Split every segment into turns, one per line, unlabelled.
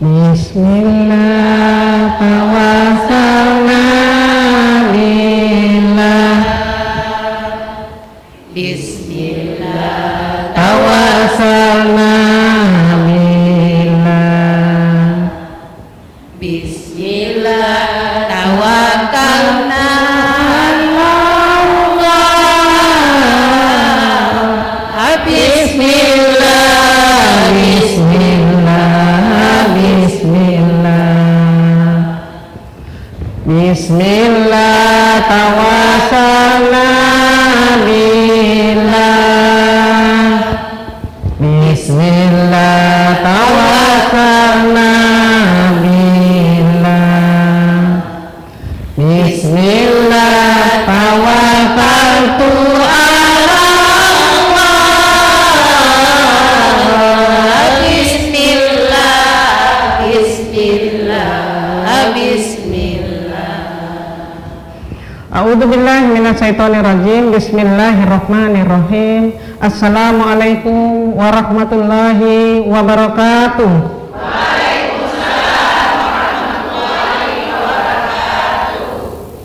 Bismillah tawassalna billah. Bismillah tawassalna billah. Bismillah tawakkalna Allah. Bismillah, bismillah, bismillah. Bismillah tawassalna billah. Bismillah tawassalna billah. Bismillah tawakkaltu ala Allah. Bismillah, bismillah, bismillah. A'udzubillahi minasyaitonirrajim. Bismillahirrahmanirrahim. Assalamualaikum warahmatullahi wabarakatuh. Waalaikumsalam warahmatullahi wabarakatuh.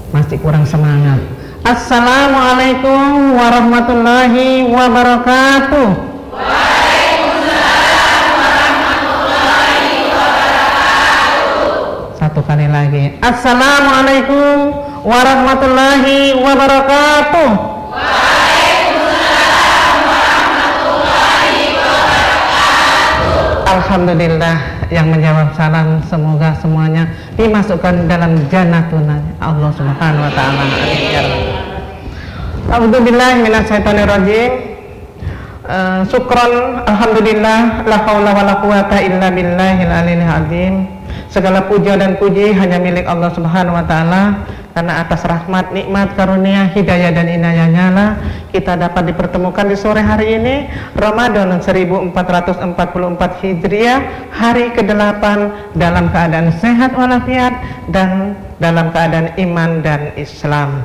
Masih kurang semangat. Assalamualaikum warahmatullahi wabarakatuh. Waalaikumsalam warahmatullahi wabarakatuh. Satu kali lagi. Assalamualaikum warahmatullahi wabarakatuh. Waalaikumsalam warahmatullahi wabarakatuh. Alhamdulillah, yang menjawab salam semoga semuanya dimasukkan dalam jannatun Allah Subhanahu wa taala. A'udzubillahi minasyaitonirrajim. Syukron, alhamdulillah, la haula wala quwata illa billahil aliyil azim. Segala puja dan puji hanya milik Allah Subhanahu wa taala, karena atas rahmat, nikmat, karunia, hidayah dan inayahnya lah kita dapat dipertemukan di sore hari ini, Ramadan 1444 Hijriah, hari ke-8, dalam keadaan sehat walafiat dan dalam keadaan iman dan Islam.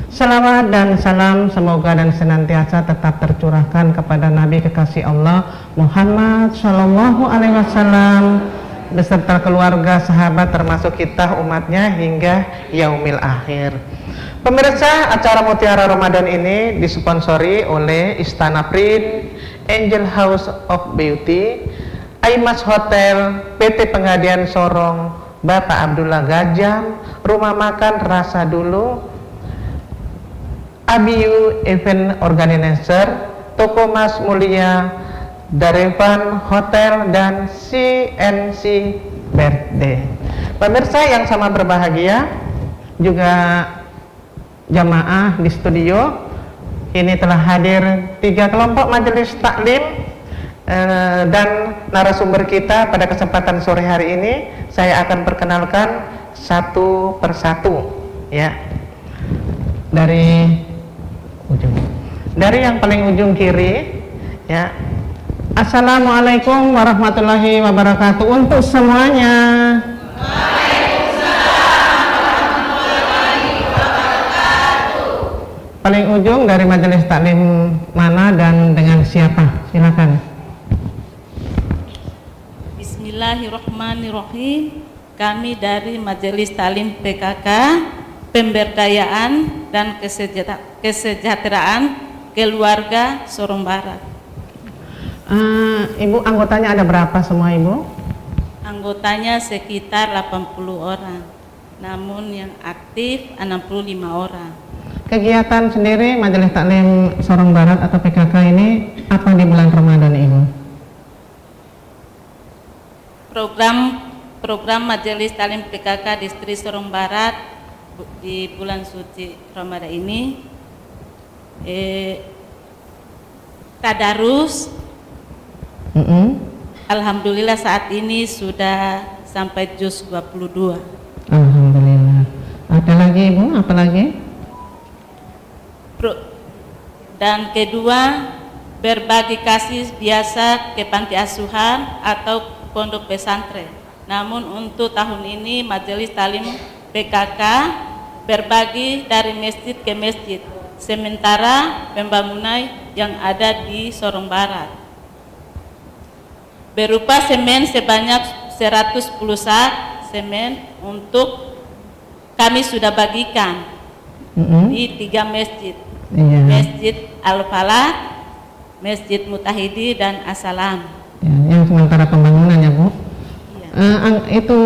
Salawat dan salam semoga dan senantiasa tetap tercurahkan kepada Nabi kekasih Allah Muhammad Shallallahu Alaihi Wasallam beserta keluarga, sahabat, termasuk kita umatnya hingga yaumil akhir. Pemirsa, acara Mutiara Ramadan ini disponsori oleh Istana Print, Angel House of Beauty, Aimas Hotel, PT Pengadian Sorong, Bapak Abdullah Gajam, Rumah Makan Rasa Dulu, Abiyu Event Organizer, Toko Mas Mulia, Darevan Hotel, dan CNC Birthday. Pemirsa yang sama berbahagia, juga jamaah di studio ini telah hadir 3 kelompok majelis taklim dan narasumber kita pada kesempatan sore hari ini. Saya akan perkenalkan satu persatu, ya, dari yang paling ujung kiri, ya. Assalamualaikum warahmatullahi wabarakatuh untuk semuanya. Waalaikumsalam warahmatullahi wabarakatuh. Paling ujung dari majelis taklim mana dan dengan siapa? Silakan.
Bismillahirrahmanirrahim. Kami dari Majelis Taklim PKK Pemberdayaan dan Kesejahteraan Keluarga Sorong Barat.
Ibu, anggotanya ada berapa semua, Ibu?
Anggotanya sekitar 80 orang, namun yang aktif 65 orang.
Kegiatan sendiri Majelis Taklim Sorong Barat atau PKK ini apa di bulan Ramadan, Ibu?
Program Majelis Taklim PKK Distrik Sorong Barat di bulan suci Ramadan ini tadarus. Alhamdulillah saat ini sudah sampai juz 22.
Alhamdulillah. Ada lagi, Ibu? Apa lagi?
Dan kedua, berbagi kasih biasa ke panti asuhan atau pondok pesantren. Namun untuk tahun ini Majelis Taklim PKK berbagi dari masjid ke masjid, sementara pembangunan yang ada di Sorong Barat berupa semen sebanyak 110 sak semen untuk kami sudah bagikan di 3 masjid.
Iya.
Masjid Al-Falah, Masjid Mutahidi, dan As-Salam.
Ya, yang sementara pembangunan ya Bu.
Iya.
Itu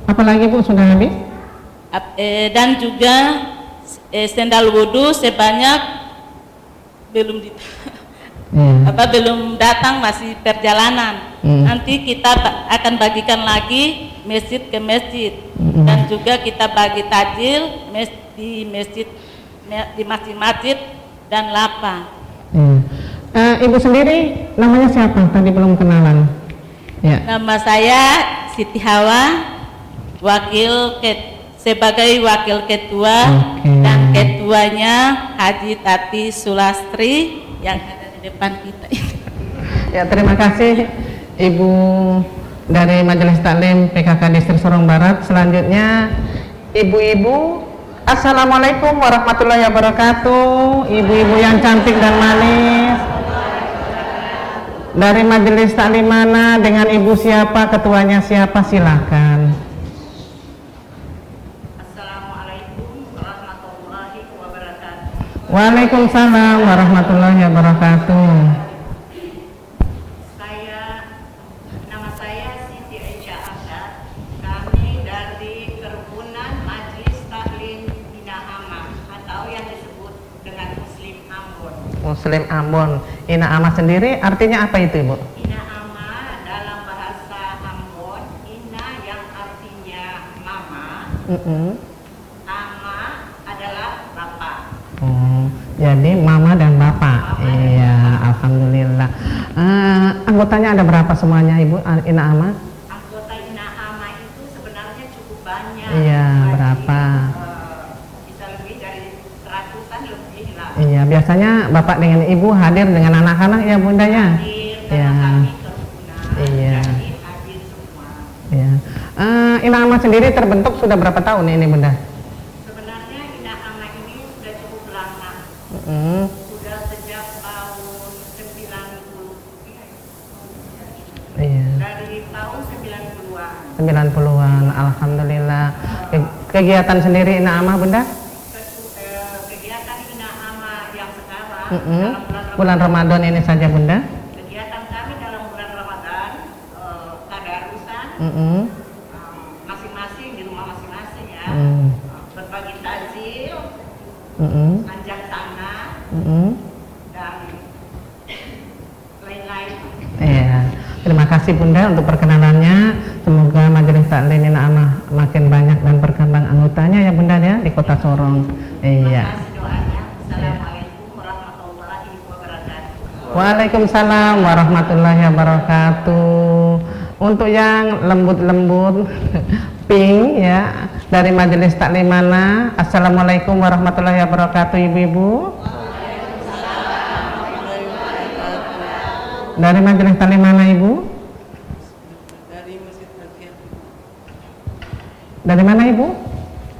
apalagi Bu sudah habis?
Dan juga sendal wudhu sebanyak belum datang, masih perjalanan. Nanti kita akan bagikan lagi masjid ke masjid, dan juga kita bagi tajil di masjid-masjid dan lapa.
Ibu sendiri namanya siapa? Tadi belum kenalan. Ya.
Nama saya Siti Hawa, sebagai wakil ketua, dan ketuanya Haji Tati Sulastri yang ada di depan kita.
Ya, terima kasih Ibu dari Majelis Taklim PKK Distrik Sorong Barat. Selanjutnya ibu-ibu. Assalamualaikum warahmatullahi wabarakatuh. Ibu-ibu yang cantik dan manis. Dari Majelis Taklim mana, dengan ibu siapa, ketuanya siapa, silakan. Waalaikumsalam warahmatullahi wabarakatuh.
Nama saya Siti Aisyah Asad. Kami dari Kerukunan Majelis Taklim Ina'amah, atau yang disebut dengan Muslim Ambon.
Muslim Ambon. Ina'amah sendiri artinya apa itu, Ibu?
Ina'amah dalam bahasa Ambon, Ina yang artinya mama, Ama adalah bapak.
Jadi mama dan bapak. Iya, alhamdulillah. Anggotanya ada berapa semuanya, Ibu Ina'amah?
Anggota Ina'amah itu sebenarnya cukup banyak.
Iya, berapa?
Bisa lebih dari 100-an lebih lah.
Iya, biasanya bapak dengan ibu hadir dengan anak-anak ya Bunda ya.
Iya. Kami kerukunan.
Iya.
Jadi hadir semua.
Iya. Ina'amah sendiri terbentuk sudah berapa tahun ini Bunda?
Sebenarnya Ina'amah ini sudah cukup lama. Sudah sejak tahun 90.
Iya.
Dari tahun 90-an.
90-an, alhamdulillah. Kegiatan sendiri Ina'amah Bunda?
Kegiatan Ina'amah yang sekarang dalam
bulan Ramadan ini saja Bunda?
Kegiatan kami dalam bulan Ramadan, tadarusan, masing-masing di rumah masing-masing ya, berbagi takjil, anjak tanah, dan lain-lain.
Iya. Terima kasih Bunda untuk perkenalannya. Semoga Majelis Taklim Ina'amah makin banyak dan berkembang anggotanya ya Bunda ya di Kota Sorong. Iya.
Terima kasih doanya. Assalamualaikum warahmatullahi wabarakatuh.
Waalaikumsalam warahmatullahi wabarakatuh. Untuk yang lembut-lembut pink ya dari Majelis Taklim mana? Assalamualaikum warahmatullahi wabarakatuh ibu-ibu. Dari Majelis Taklim mana ibu?
Dari Masjid Al-Jihad.
Dari mana ibu?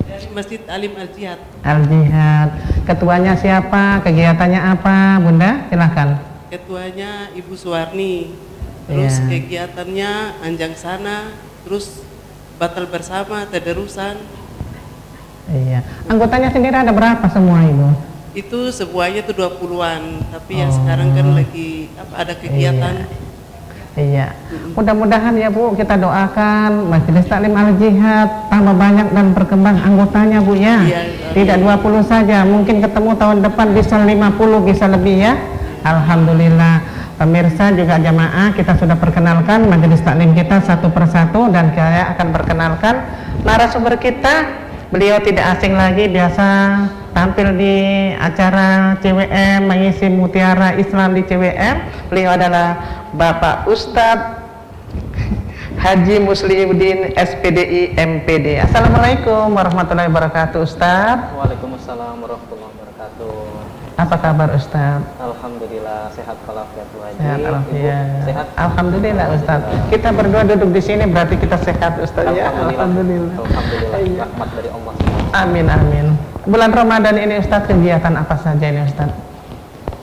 Dari Masjid Alim Al-Jihad.
Al-Jihad. Ketuanya siapa? Kegiatannya apa Bunda? Silahkan.
Ketuanya Ibu Suwarni. Terus
Iya.
kegiatannya anjang sana, terus batal bersama, tadarusan.
Iya. Anggotanya sendiri ada berapa semua ibu?
Itu semuanya tuh 20-an, tapi yang sekarang kan lagi ada kegiatan.
Iya. Mudah-mudahan ya Bu, kita doakan Majelis Taklim Al-Jihad tambah banyak dan berkembang anggotanya Bu ya.
Iya.
Tidak 20 saja, mungkin ketemu tahun depan bisa 50, bisa lebih ya. Alhamdulillah. Pemirsa juga jamaah, kita sudah perkenalkan Majelis Taklim kita satu persatu, dan saya akan perkenalkan narasumber kita. Beliau tidak asing lagi, biasa tampil di acara CWM, mengisi Mutiara Islam di CWM. Beliau adalah Bapak Ustadz Haji Musliuddin SPDI MPD. Assalamualaikum warahmatullahi wabarakatuh Ustadz.
Waalaikumsalam warahmatullahi wabarakatuh.
Apa kabar Ustadz?
Alhamdulillah sehat walafiat Bu Haji.
Sehat alhamdulillah.
Ibu, sehat?
Alhamdulillah Ustadz. Kita berdua duduk di sini berarti kita sehat Ustadz ya.
Alhamdulillah. Alhamdulillah.
Iya.
Rahmat dari Allah.
Amin amin. Bulan Ramadan ini Ustadz kegiatan apa saja ini Ustadz?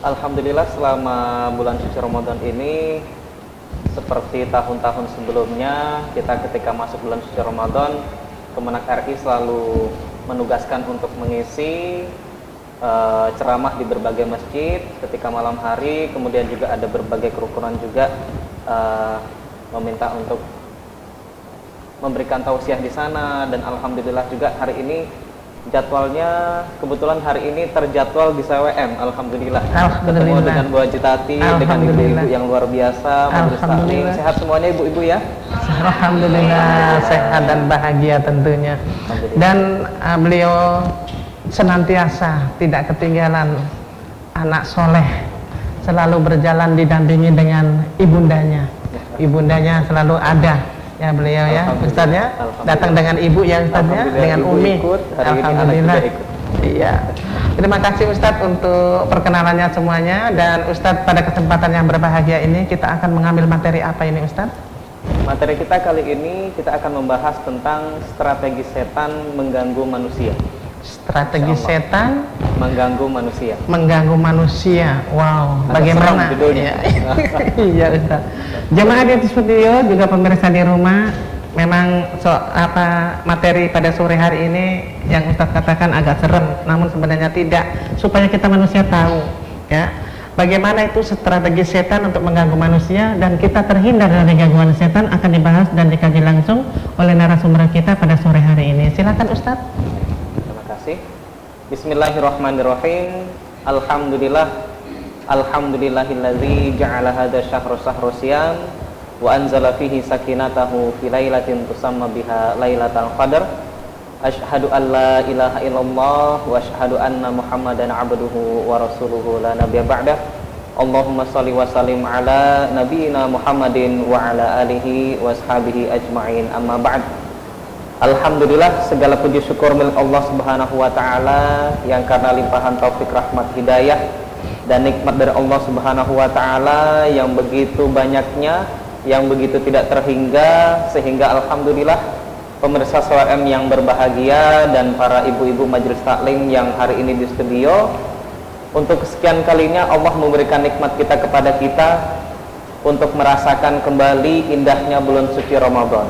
Alhamdulillah selama bulan suci Ramadan ini Seperti tahun-tahun sebelumnya, kita ketika masuk bulan suci Ramadan, Kemenak RI selalu menugaskan untuk mengisi ceramah di berbagai masjid ketika malam hari. Kemudian juga ada berbagai kerukunan juga meminta untuk memberikan tausiah di sana. Dan alhamdulillah juga hari ini jadwalnya, kebetulan hari ini terjadwal di SWM. Alhamdulillah. Ketemu dengan Bu Haji Tati, dengan ibu-ibu yang luar biasa.
Alhamdulillah.
Sehat semuanya ibu-ibu ya?
Alhamdulillah sehat dan bahagia tentunya. Dan beliau senantiasa tidak ketinggalan anak soleh, selalu berjalan didampingi dengan ibundanya. Ibundanya selalu ada ya beliau ya Ustaz ya, datang dengan ibu ya Ustaz ya, dengan Umi. Alhamdulillah. Iya. Terima kasih Ustadz untuk perkenalannya semuanya. Dan Ustadz, pada kesempatan yang berbahagia ini kita akan mengambil materi apa ini Ustadz?
Materi kita kali ini kita akan membahas tentang strategi setan mengganggu manusia.
Strategi setan
mengganggu manusia.
Mengganggu manusia. Wow,
Agak
bagaimana?
serem judulnya.
Iya Ustaz. Jemaah di studio juga pemirsa di rumah, memang materi pada sore hari ini yang Ustaz katakan agak serem, namun sebenarnya tidak. Supaya kita manusia tahu, ya, bagaimana itu strategi setan untuk mengganggu manusia dan kita terhindar dari gangguan setan akan dibahas dan dikaji langsung oleh narasumber kita pada sore hari ini. Silakan Ustaz.
Terima kasih. Bismillahirrahmanirrahim. Alhamdulillahilladzi ja'ala hadza syahra syahra siyam wa anzala fihi sakinatahu fi lailatin tusamma biha lailatul qadar. Asyhadu an la ilaha illallah wa asyhadu anna Muhammadan abduhu wa rasuluhu la nabiyya ba'dah. Allahumma shalli wa sallim ala nabiyyina Muhammadin wa ala alihi wa ashabihi ajma'in. Amma ba'd. Alhamdulillah, segala puji syukur milik Allah Subhanahu wa taala yang karena limpahan taufik, rahmat, hidayah dan nikmat dari Allah Subhanahu wa taala yang begitu banyaknya, yang begitu tidak terhingga, sehingga alhamdulillah pemirsa SWM yang berbahagia dan para ibu-ibu majelis taklim yang hari ini di studio, untuk kesekian kalinya Allah memberikan nikmat kita kepada kita untuk merasakan kembali indahnya bulan suci Ramadan.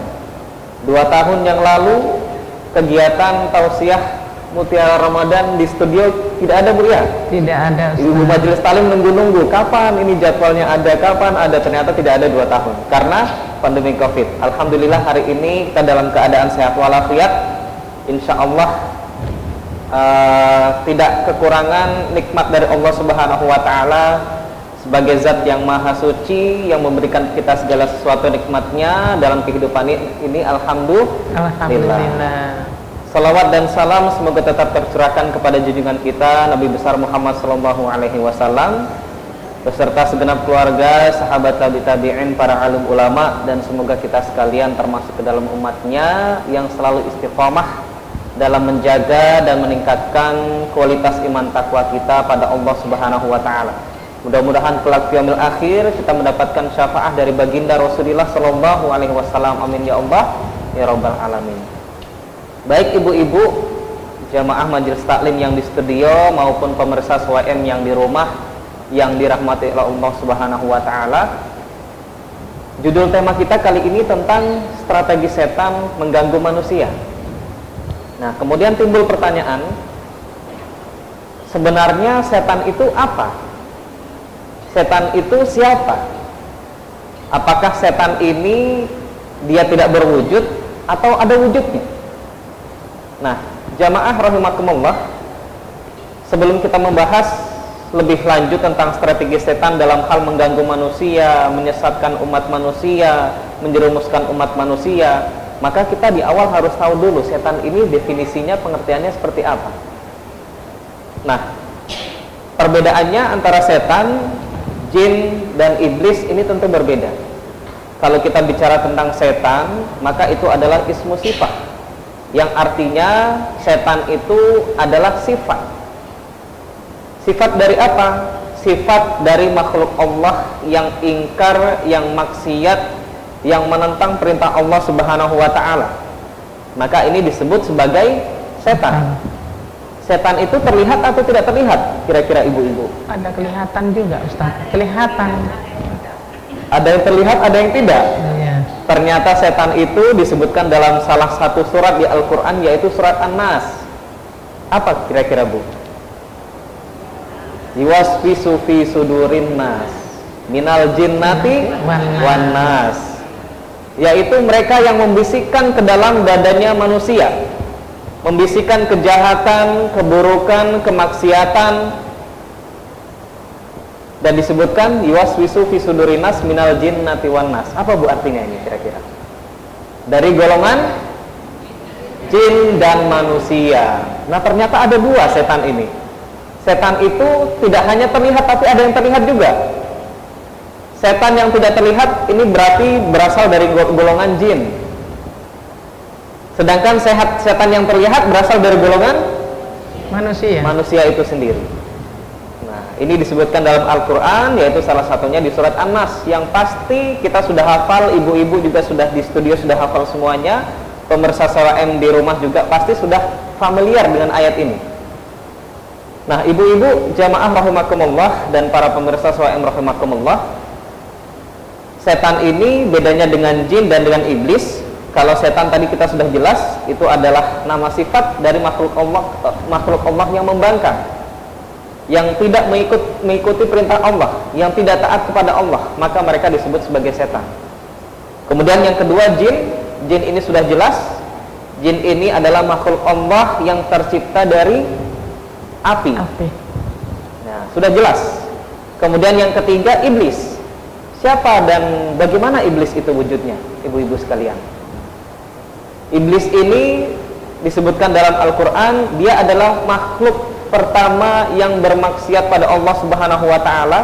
2 tahun yang lalu kegiatan tausiah Mutiara Ramadan di studio tidak ada Bu ya?
Tidak ada Ustaz.
Ibu majelis taklim nunggu-nunggu kapan ini jadwalnya ada, kapan ada, ternyata tidak ada 2 tahun karena pandemi Covid. Alhamdulillah hari ini kita dalam keadaan sehat walafiat. Insya Allah tidak kekurangan nikmat dari Allah Subhanahu wa taala sebagai zat yang maha suci yang memberikan kita segala sesuatu nikmatnya dalam kehidupan ini. Alhamdulillah. Salawat dan salam semoga tetap tercurahkan kepada junjungan kita Nabi besar Muhammad SAW beserta segenap keluarga, sahabat tabi'in, para alim ulama, dan semoga kita sekalian termasuk ke dalam umatnya yang selalu istiqomah dalam menjaga dan meningkatkan kualitas iman takwa kita pada Allah Subhanahu wa taala. Mudah-mudahan kelak yaumil akhir kita mendapatkan syafaat dari baginda Rasulullah sallallahu alaihi wasallam. Amin ya Allah ya rabbal alamin. Baik ibu-ibu jamaah majelis taklim yang di studio maupun pemirsa SWM yang di rumah yang dirahmati oleh Allah Subhanahu wa taala. Judul tema kita kali ini tentang strategi setan mengganggu manusia. Nah, kemudian timbul pertanyaan, sebenarnya setan itu apa? Setan itu siapa? Apakah setan ini dia tidak berwujud atau ada wujudnya? Nah, jamaah rahimakumullah, sebelum kita membahas lebih lanjut tentang strategi setan dalam hal mengganggu manusia, menyesatkan umat manusia, menjerumuskan umat manusia, maka kita di awal harus tahu dulu setan ini definisinya, pengertiannya seperti apa. Nah, perbedaannya antara setan, jin, dan iblis ini tentu berbeda. Kalau kita bicara tentang setan, maka itu adalah ismu sifat, yang artinya setan itu adalah sifat. Sifat dari apa? Sifat dari makhluk Allah yang ingkar, yang maksiat, yang menentang perintah Allah Subhanahu wa ta'ala. Maka ini disebut sebagai setan. Setan itu terlihat atau tidak terlihat? Kira-kira ibu-ibu?
Ada kelihatan juga Ustaz. Kelihatan.
Ada yang terlihat, ada yang tidak.
Iya.
Ternyata setan itu disebutkan dalam salah satu surat di Al-Quran, yaitu surat An-Nas. Apa kira-kira Bu? Yuwaswisu fi sudurin nas minal jinnati wan nas, yaitu mereka yang membisikkan ke dalam dadanya manusia, membisikkan kejahatan, keburukan, kemaksiatan. Dan disebutkan yuwaswisu fi sudurin nas minal jinnati wan nas. Apa Bu artinya ini kira-kira? Dari golongan jin dan manusia. Nah, ternyata ada dua setan ini. Setan itu tidak hanya terlihat, tapi ada yang terlihat juga. Setan yang tidak terlihat ini berarti berasal dari golongan jin. Sedangkan setan yang terlihat berasal dari golongan manusia itu sendiri. Nah, ini disebutkan dalam Al-Quran, yaitu salah satunya di surat An-Nas, yang pasti kita sudah hafal, ibu-ibu juga sudah di studio sudah hafal semuanya, pemirsa SWM di rumah juga pasti sudah familiar dengan ayat ini. Nah, ibu-ibu jamaah rahimakumullah dan para pemirsa SWM rahimakumullah, setan ini bedanya dengan jin dan dengan iblis. Kalau setan tadi kita sudah jelas, itu adalah nama sifat dari makhluk Allah yang membangkang, yang tidak mengikuti perintah Allah, yang tidak taat kepada Allah, maka mereka disebut sebagai setan. Kemudian yang kedua jin ini sudah jelas, jin ini adalah makhluk Allah yang tercipta dari api. Nah, sudah jelas. Kemudian yang ketiga iblis. Siapa dan bagaimana iblis itu wujudnya, ibu-ibu sekalian? Iblis ini disebutkan dalam Al-Quran, dia adalah makhluk pertama yang bermaksiat pada Allah Subhanahu wa Ta'ala,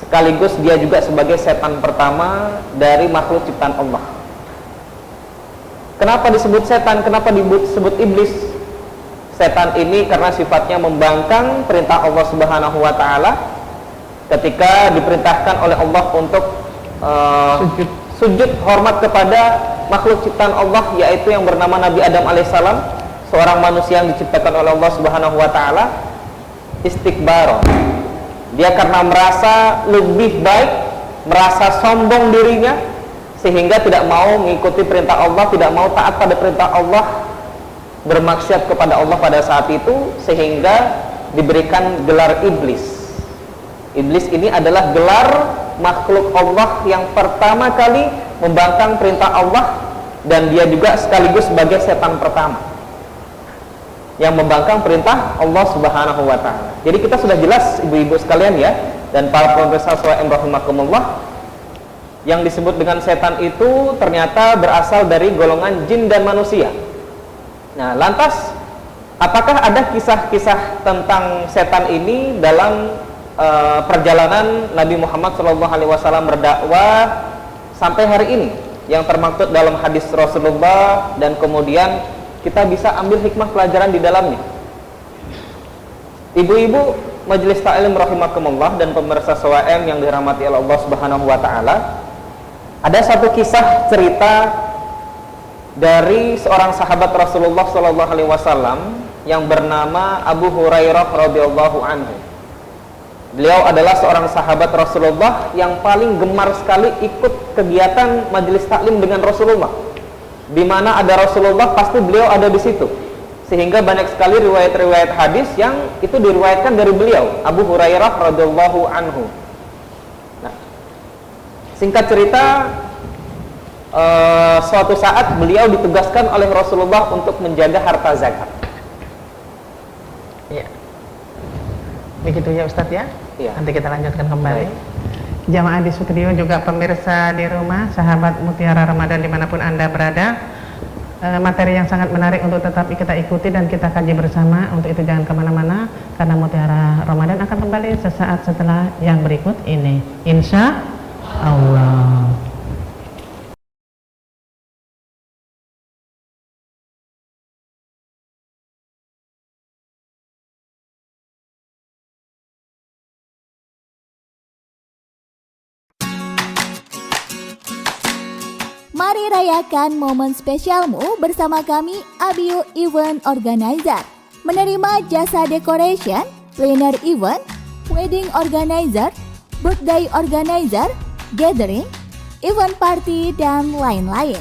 sekaligus dia juga sebagai setan pertama dari makhluk ciptaan Allah. Kenapa disebut setan? Kenapa disebut iblis? Setan ini karena sifatnya membangkang perintah Allah Subhanahu wa Ta'ala. Ketika diperintahkan oleh Allah untuk sujud hormat kepada makhluk ciptaan Allah, yaitu yang bernama Nabi Adam alaihissalam, seorang manusia yang diciptakan oleh Allah Subhanahu wa Ta'ala, istikbar. Dia karena merasa lebih baik, merasa sombong dirinya, sehingga tidak mau mengikuti perintah Allah, tidak mau taat pada perintah Allah, bermaksiat kepada Allah pada saat itu, sehingga diberikan gelar iblis. Iblis ini adalah gelar makhluk Allah yang pertama kali membangkang perintah Allah, dan dia juga sekaligus sebagai setan pertama yang membangkang perintah Allah Subhanahu wa Ta'ala. Jadi kita sudah jelas ibu-ibu sekalian ya, dan para pemirsa SWM rahimakumullah, yang disebut dengan setan itu ternyata berasal dari golongan jin dan manusia. Nah, lantas apakah ada kisah-kisah tentang setan ini dalam perjalanan Nabi Muhammad SAW berdakwah sampai hari ini, yang termaktub dalam hadis Rasulullah, dan kemudian kita bisa ambil hikmah pelajaran di dalamnya? Ibu-ibu majelis ta'lim rahimakumullah dan pemirsa SWM yang dirahmati oleh Allah Subhanahu wa Ta'ala, ada satu kisah cerita dari seorang sahabat Rasulullah SAW yang bernama Abu Hurairah radhiyallahu anhu. Beliau adalah seorang sahabat Rasulullah yang paling gemar sekali ikut kegiatan majelis taklim dengan Rasulullah. Di mana ada Rasulullah, pasti beliau ada di situ. Sehingga banyak sekali riwayat-riwayat hadis yang itu diriwayatkan dari beliau, Abu Hurairah radhiyallahu anhu. Nah, singkat cerita, suatu saat beliau ditugaskan oleh Rasulullah untuk menjaga harta zakat.
Iya. Begitu ya Ustadz ya?
Iya.
Nanti kita lanjutkan kembali.
Baik.
Jamaah di studio juga pemirsa di rumah, sahabat Mutiara Ramadan dimanapun Anda berada, materi yang sangat menarik untuk tetap kita ikuti dan kita kaji bersama. Untuk itu jangan kemana-mana, karena Mutiara Ramadan akan kembali sesaat setelah yang berikut ini, insya Allah.
Mari rayakan momen spesialmu bersama kami, Abiu Event Organizer. Menerima jasa decoration, planner event, wedding organizer, birthday organizer, gathering, event party, dan lain-lain.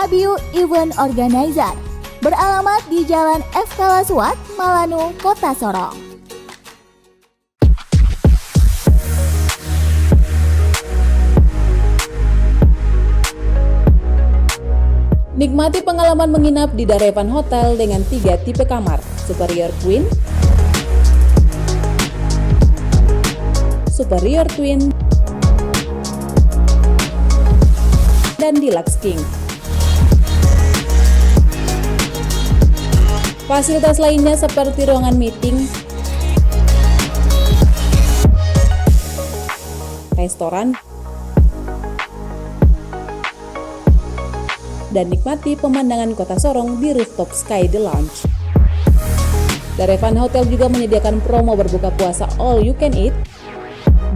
Abiu Event Organizer beralamat di Jalan FK Laswat, Malanu, Kota Sorong.
Nikmati pengalaman menginap di Darevan Hotel dengan 3 tipe kamar, Superior Queen, Superior Twin, dan Deluxe King. Fasilitas lainnya seperti ruangan meeting, restoran, dan nikmati pemandangan kota Sorong di rooftop Sky The Lounge. Darevan Hotel juga menyediakan promo berbuka puasa all you can eat.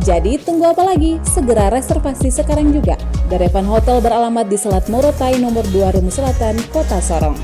Jadi tunggu apa lagi? Segera reservasi sekarang juga. Darevan Hotel beralamat di Selat Morotai nomor 2 Rumus Selatan, Kota Sorong.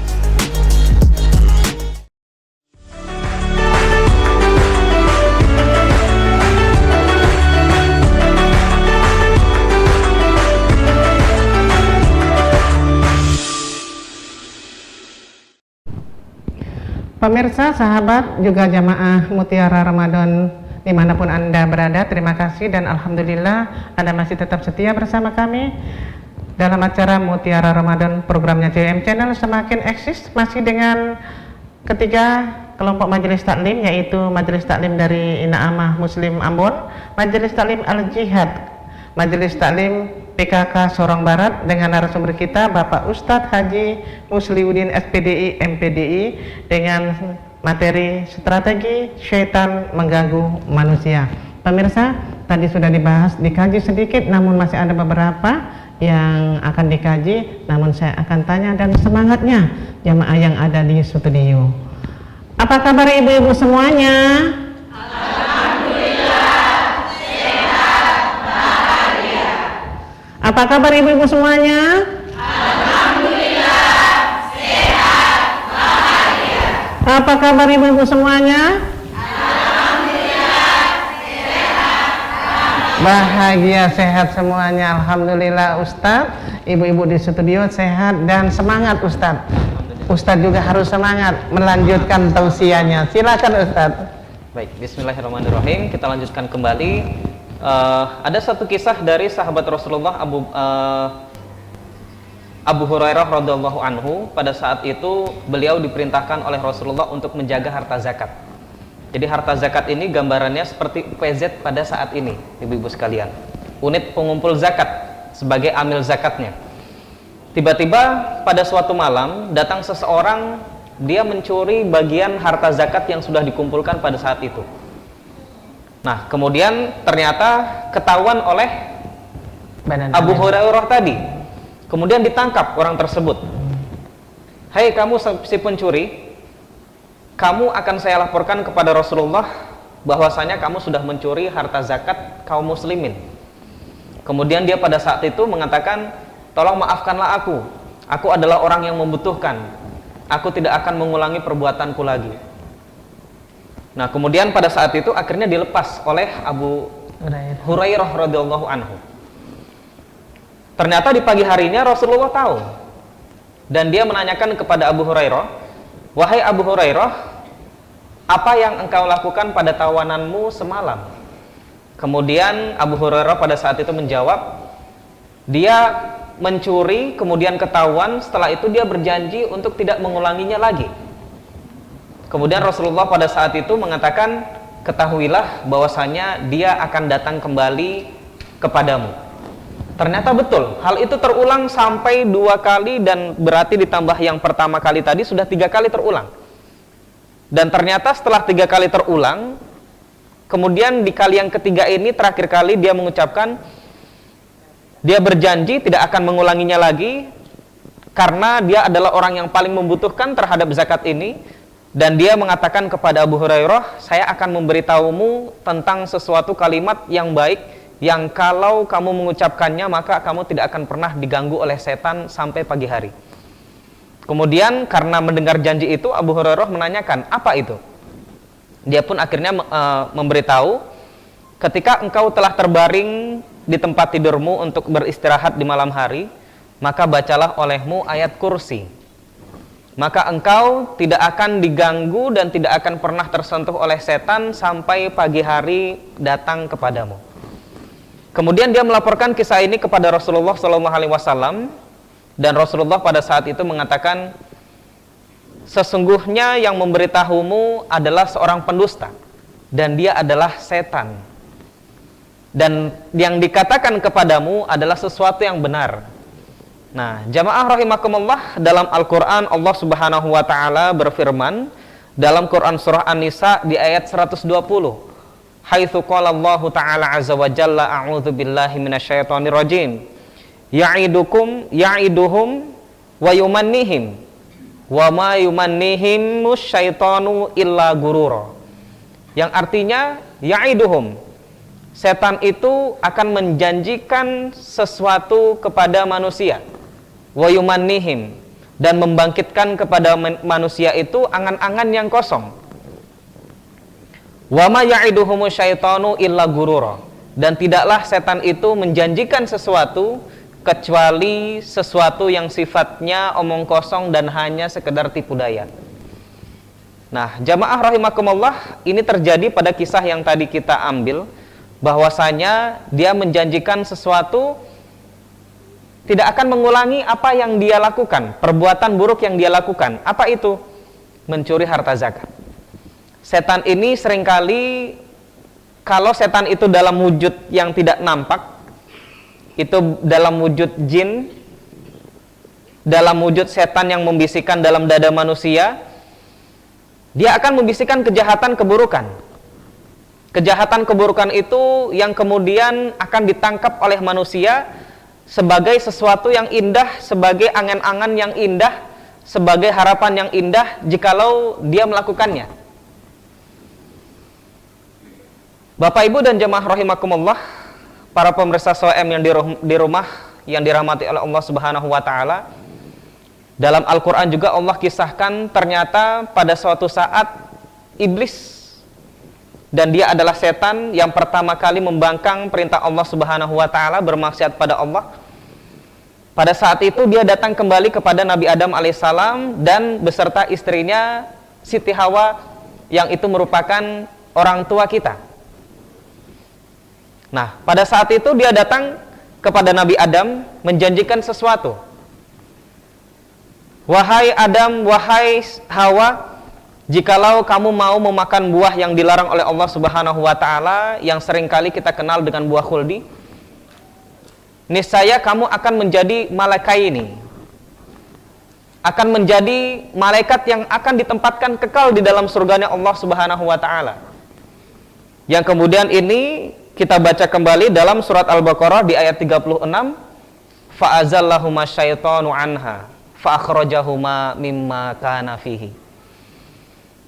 Pemirsa, sahabat, juga jamaah Mutiara Ramadan dimanapun Anda berada, terima kasih dan Alhamdulillah Anda masih tetap setia bersama kami dalam acara Mutiara Ramadan. Programnya JM Channel semakin eksis masih dengan ketiga kelompok majelis taklim, yaitu majelis taklim dari Inaamah Muslim Ambon, majelis taklim Al-Jihad, majelis taklim PKK Sorong Barat dengan narasumber kita Bapak Ustadz Haji Musliuddin SPDI MPDI dengan materi strategi syaitan mengganggu manusia. Pemirsa, tadi sudah dibahas, dikaji sedikit, namun masih ada beberapa yang akan dikaji, namun saya akan tanya dan semangatnya jamaah yang ada di studio. Apa kabar ibu-ibu semuanya? Apa kabar ibu-ibu semuanya? Alhamdulillah, sehat, bahagia. Apa kabar ibu-ibu semuanya? Alhamdulillah, sehat, bahagia, sehat semuanya. Alhamdulillah Ustadz, ibu-ibu di studio sehat dan semangat Ustadz. Ustadz juga harus semangat melanjutkan tausiahnya. Silakan Ustadz.
Baik, bismillahirrahmanirrahim. Kita lanjutkan kembali. Ada satu kisah dari sahabat Rasulullah Abu Hurairah radhiyallahu anhu. Pada saat itu beliau diperintahkan oleh Rasulullah untuk menjaga harta zakat. Jadi harta zakat ini gambarannya seperti PZ pada saat ini, ibu-ibu sekalian. Unit pengumpul zakat sebagai amil zakatnya. Tiba-tiba pada suatu malam datang seseorang, dia mencuri bagian harta zakat yang sudah dikumpulkan pada saat itu. Nah, kemudian ternyata ketahuan oleh Abu Hurairah tadi. Kemudian ditangkap orang tersebut. Hei kamu si pencuri, kamu akan saya laporkan kepada Rasulullah bahwasanya kamu sudah mencuri harta zakat kaum muslimin. Kemudian dia pada saat itu mengatakan, tolong maafkanlah aku. Aku adalah orang yang membutuhkan. Aku tidak akan mengulangi perbuatanku lagi. Nah, kemudian pada saat itu akhirnya dilepas oleh Abu Hurairah radhiyallahu anhu. Ternyata di pagi harinya Rasulullah tahu. Dan dia menanyakan kepada Abu Hurairah, "Wahai Abu Hurairah, apa yang engkau lakukan pada tawananmu semalam?" Kemudian Abu Hurairah pada saat itu menjawab, dia mencuri, kemudian ketahuan, setelah itu dia berjanji untuk tidak mengulanginya lagi. Kemudian Rasulullah pada saat itu mengatakan, ketahuilah bahwasanya dia akan datang kembali kepadamu. Ternyata betul, hal itu terulang sampai 2 kali, dan berarti ditambah yang pertama kali tadi sudah 3 kali terulang. Dan ternyata setelah 3 kali terulang, kemudian di kali yang ketiga ini terakhir kali dia mengucapkan, dia berjanji tidak akan mengulanginya lagi. karena dia adalah orang yang paling membutuhkan terhadap zakat ini, dan dia mengatakan kepada Abu Hurairah, saya akan memberitahumu tentang sesuatu kalimat yang baik yang kalau kamu mengucapkannya maka kamu tidak akan pernah diganggu oleh setan sampai pagi hari. Kemudian karena mendengar janji itu, Abu Hurairah menanyakan, apa itu? Dia pun akhirnya memberitahu, ketika engkau telah terbaring di tempat tidurmu untuk beristirahat di malam hari, maka bacalah olehmu ayat kursi. Maka engkau tidak akan diganggu dan tidak akan pernah tersentuh oleh setan sampai pagi hari datang kepadamu. Kemudian dia melaporkan kisah ini kepada Rasulullah SAW, dan Rasulullah pada saat itu mengatakan, sesungguhnya yang memberitahumu adalah seorang pendusta, dan dia adalah setan. Dan yang dikatakan kepadamu adalah sesuatu yang benar. Nah, jamaah rahimakumullah, dalam Al-Quran Allah Subhanahu wa Ta'ala berfirman dalam Quran surah An-Nisa di ayat 120, haitsu qala Allah Ta'ala azza wa jalla, a'udzu billahi minasyaitonir rajim, ya'iduhum wa yumannihim wa ma yumannihim syaitanu illa gurura. Yang artinya, ya'iduhum, setan itu akan menjanjikan sesuatu kepada manusia, wa yumannihim, dan membangkitkan kepada manusia itu angan-angan yang kosong. Wa ma ya'iduhumu syaitanu illa gurura, dan tidaklah setan itu menjanjikan sesuatu kecuali sesuatu yang sifatnya omong kosong dan hanya sekedar tipu daya. Nah, jamaah rahimakumullah, ini terjadi pada kisah yang tadi kita ambil, bahwasanya dia menjanjikan sesuatu, tidak akan mengulangi apa yang dia lakukan, perbuatan buruk yang dia lakukan. Apa itu? Mencuri harta zakat. Setan ini seringkali, kalau setan itu dalam wujud yang tidak nampak, itu dalam wujud jin, dalam wujud setan yang membisikkan dalam dada manusia, dia akan membisikkan kejahatan keburukan. Kejahatan keburukan itu yang kemudian akan ditangkap oleh manusia sebagai sesuatu yang indah, sebagai angan-angan yang indah, sebagai harapan yang indah jikalau dia melakukannya. Bapak Ibu dan jemaah rahimakumullah, para pemirsa SOM yang di rumah yang dirahmati oleh Allah Subhanahu wa Ta'ala, dalam Al-Quran juga Allah kisahkan ternyata pada suatu saat iblis, dan dia adalah setan yang pertama kali membangkang perintah Allah Subhanahu wa Ta'ala, bermaksiat pada Allah. Pada saat itu dia datang kembali kepada Nabi Adam alaihissalam dan beserta istrinya Siti Hawa, yang itu merupakan orang tua kita. Nah, pada saat itu dia datang kepada Nabi Adam menjanjikan sesuatu. Wahai Adam, wahai Hawa, jikalau kamu mau memakan buah yang dilarang oleh Allah Subhanahu wa Ta'ala, yang seringkali kita kenal dengan buah khuldi, niscaya kamu akan menjadi malaikat ini, akan menjadi malaikat yang akan ditempatkan kekal di dalam surganya Allah Subhanahu wa Ta'ala. Yang kemudian ini kita baca kembali dalam surat Al-Baqarah di ayat 36, fa'azallahuma syaitanu anha fa'akhrajahuma mimma kana fihi.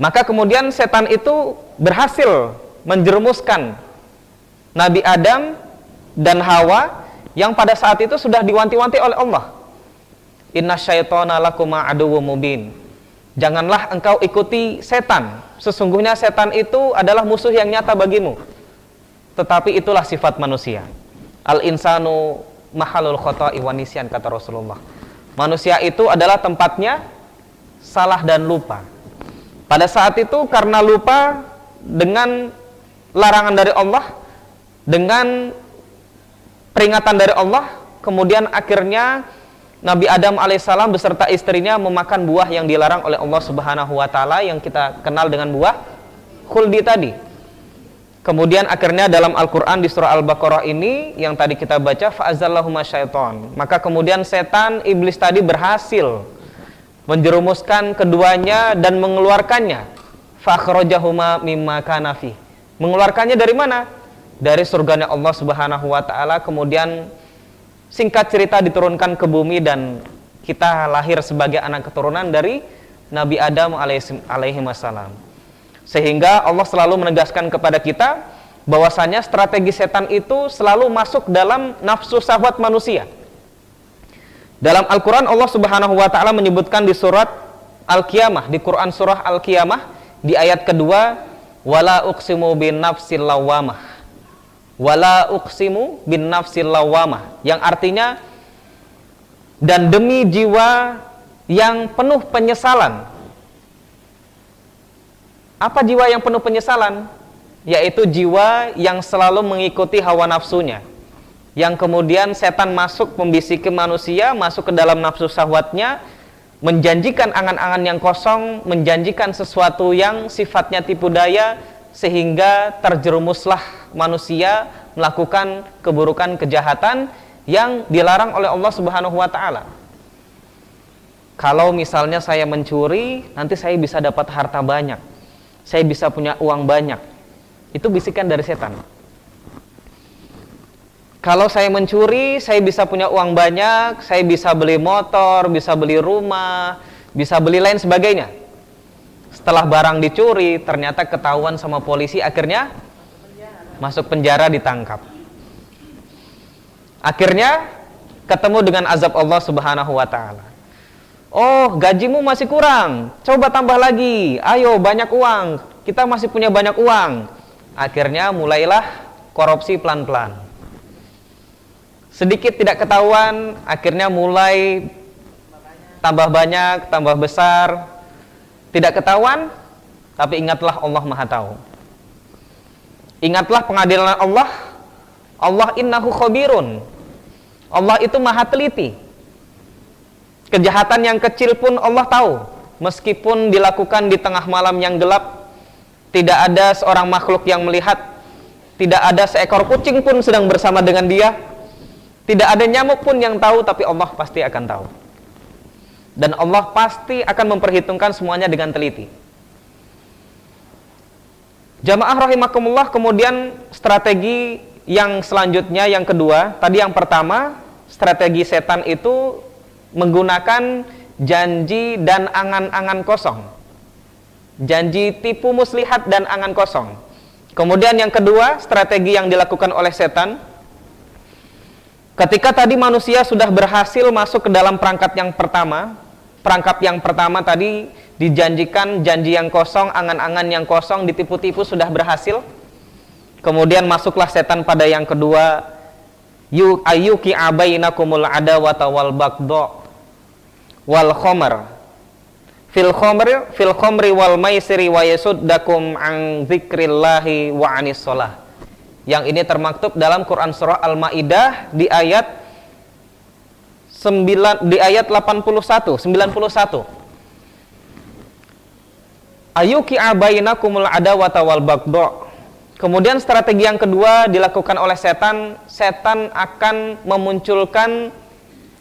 Maka kemudian setan itu berhasil menjerumuskan Nabi Adam dan Hawa yang pada saat itu sudah diwanti-wanti oleh Allah. Inna syaitana lakuma aduwwum mubin. Janganlah engkau ikuti setan. Sesungguhnya setan itu adalah musuh yang nyata bagimu. Tetapi itulah sifat manusia. Al-insanu mahalul khota'i wa nisyan, kata Rasulullah. Manusia itu adalah tempatnya salah dan lupa. Pada saat itu karena lupa dengan larangan dari Allah, dengan peringatan dari Allah, kemudian akhirnya Nabi Adam alaihissalam beserta istrinya memakan buah yang dilarang oleh Allah Subhanahu wa Ta'ala, yang kita kenal dengan buah khuldi tadi. Kemudian akhirnya dalam Al-Quran di surah Al-Baqarah ini yang tadi kita baca, fa'azallahuma syaiton, maka kemudian setan, iblis tadi berhasil menjerumuskan keduanya dan mengeluarkannya, fa'akhrajahuma mimma kana fi. Mengeluarkannya dari mana? Dari surganya Allah Subhanahu wa Ta'ala. Kemudian singkat cerita diturunkan ke bumi dan kita lahir sebagai anak keturunan dari Nabi Adam alaihi wassalam. Sehingga Allah selalu menegaskan kepada kita bahwasanya strategi setan itu selalu masuk dalam nafsu syahwat manusia. Dalam Al-Quran Allah Subhanahu wa ta'ala menyebutkan di surat Al-Qiyamah, di Quran surah Al-Qiyamah di ayat kedua, wala uqsimu bin nafsil lawamah, wala uqsimu bin nafsil lawamah, yang artinya dan demi jiwa yang penuh penyesalan. Apa jiwa yang penuh penyesalan? Yaitu jiwa yang selalu mengikuti hawa nafsunya, yang kemudian setan masuk membisiki manusia, masuk ke dalam nafsu syahwatnya, menjanjikan angan-angan yang kosong, menjanjikan sesuatu yang sifatnya tipu daya, sehingga terjerumuslah manusia melakukan keburukan, kejahatan yang dilarang oleh Allah Subhanahu wa ta'ala. Kalau misalnya saya mencuri, nanti saya bisa dapat harta banyak, saya bisa punya uang banyak. Itu bisikan dari setan. Kalau saya mencuri, saya bisa punya uang banyak, saya bisa beli motor, bisa beli rumah, bisa beli lain sebagainya. Setelah barang dicuri, ternyata ketahuan sama polisi, akhirnya masuk penjara, ditangkap. Akhirnya ketemu dengan azab Allah Subhanahu wa ta'ala. Oh, gajimu masih kurang, coba tambah lagi, ayo banyak uang, kita masih punya banyak uang. Akhirnya mulailah korupsi pelan-pelan. Sedikit tidak ketahuan, akhirnya mulai tambah banyak, tambah besar. Tidak ketahuan, tapi ingatlah Allah Maha Tahu. Ingatlah pengadilan Allah. Allah innahu khabirun. Allah itu maha teliti. Kejahatan yang kecil pun Allah tahu. Meskipun dilakukan di tengah malam yang gelap, tidak ada seorang makhluk yang melihat, tidak ada seekor kucing pun sedang bersama dengan dia, tidak ada nyamuk pun yang tahu, tapi Allah pasti akan tahu. Dan Allah pasti akan memperhitungkan semuanya dengan teliti. Jamaah rahimakumullah, kemudian strategi yang selanjutnya, yang kedua, tadi yang pertama, strategi setan itu menggunakan janji dan angan-angan kosong. Janji tipu muslihat dan angan kosong. Kemudian yang kedua, strategi yang dilakukan oleh setan, ketika tadi manusia sudah berhasil masuk ke dalam perangkap yang pertama tadi dijanjikan janji yang kosong, angan-angan yang kosong, ditipu-tipu, sudah berhasil. Kemudian masuklah setan pada yang kedua, ayyuki abainakumul adawata wal bagdha wal khamr fil khamri wal maisiri wa yasuddakum an dzikrillahi wa anis shalah. Yang ini termaktub dalam Quran surah Al-Maidah di ayat 91. Ayyuki abainakumul adawata wal bagdha. Kemudian strategi yang kedua dilakukan oleh setan. Setan akan memunculkan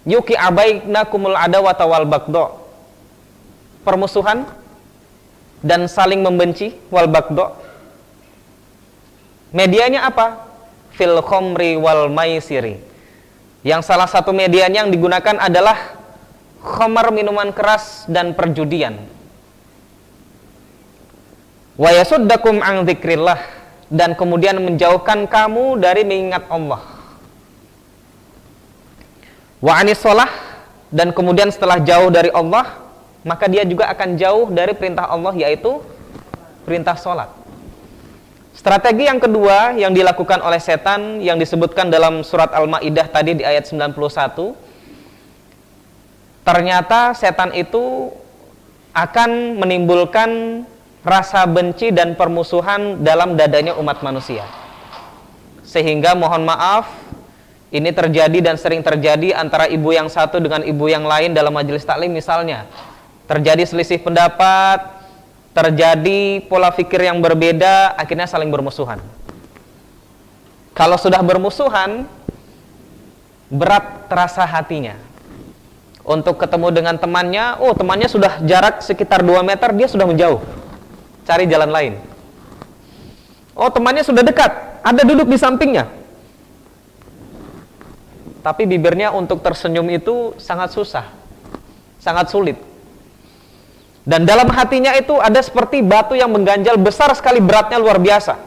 yuki abainakumul adawata wal bagdha, permusuhan dan saling membenci, wal bagdha. Medianya apa? Fil khamri wal maisiri. Yang salah satu medianya yang digunakan adalah khamar, minuman keras, dan perjudian. Wa yasuddakum an dzikrillah, dan kemudian menjauhkan kamu dari mengingat Allah. Wa anis shalah, dan kemudian setelah jauh dari Allah, maka dia juga akan jauh dari perintah Allah, yaitu perintah sholat. Strategi yang kedua yang dilakukan oleh setan yang disebutkan dalam surat Al-Maidah tadi di ayat 91, ternyata setan itu akan menimbulkan rasa benci dan permusuhan dalam dadanya umat manusia. Sehingga mohon maaf, ini terjadi dan sering terjadi antara ibu yang satu dengan ibu yang lain dalam majelis taklim misalnya. Terjadi selisih pendapat, terjadi pola pikir yang berbeda, akhirnya saling bermusuhan. Kalau sudah bermusuhan, berat terasa hatinya untuk ketemu dengan temannya. Oh, temannya sudah jarak sekitar 2 meter, dia sudah menjauh, cari jalan lain. Oh, temannya sudah dekat, ada duduk di sampingnya, tapi bibirnya untuk tersenyum itu sangat susah. sangat sulit. Dan dalam hatinya itu ada seperti batu yang mengganjal besar sekali, beratnya luar biasa.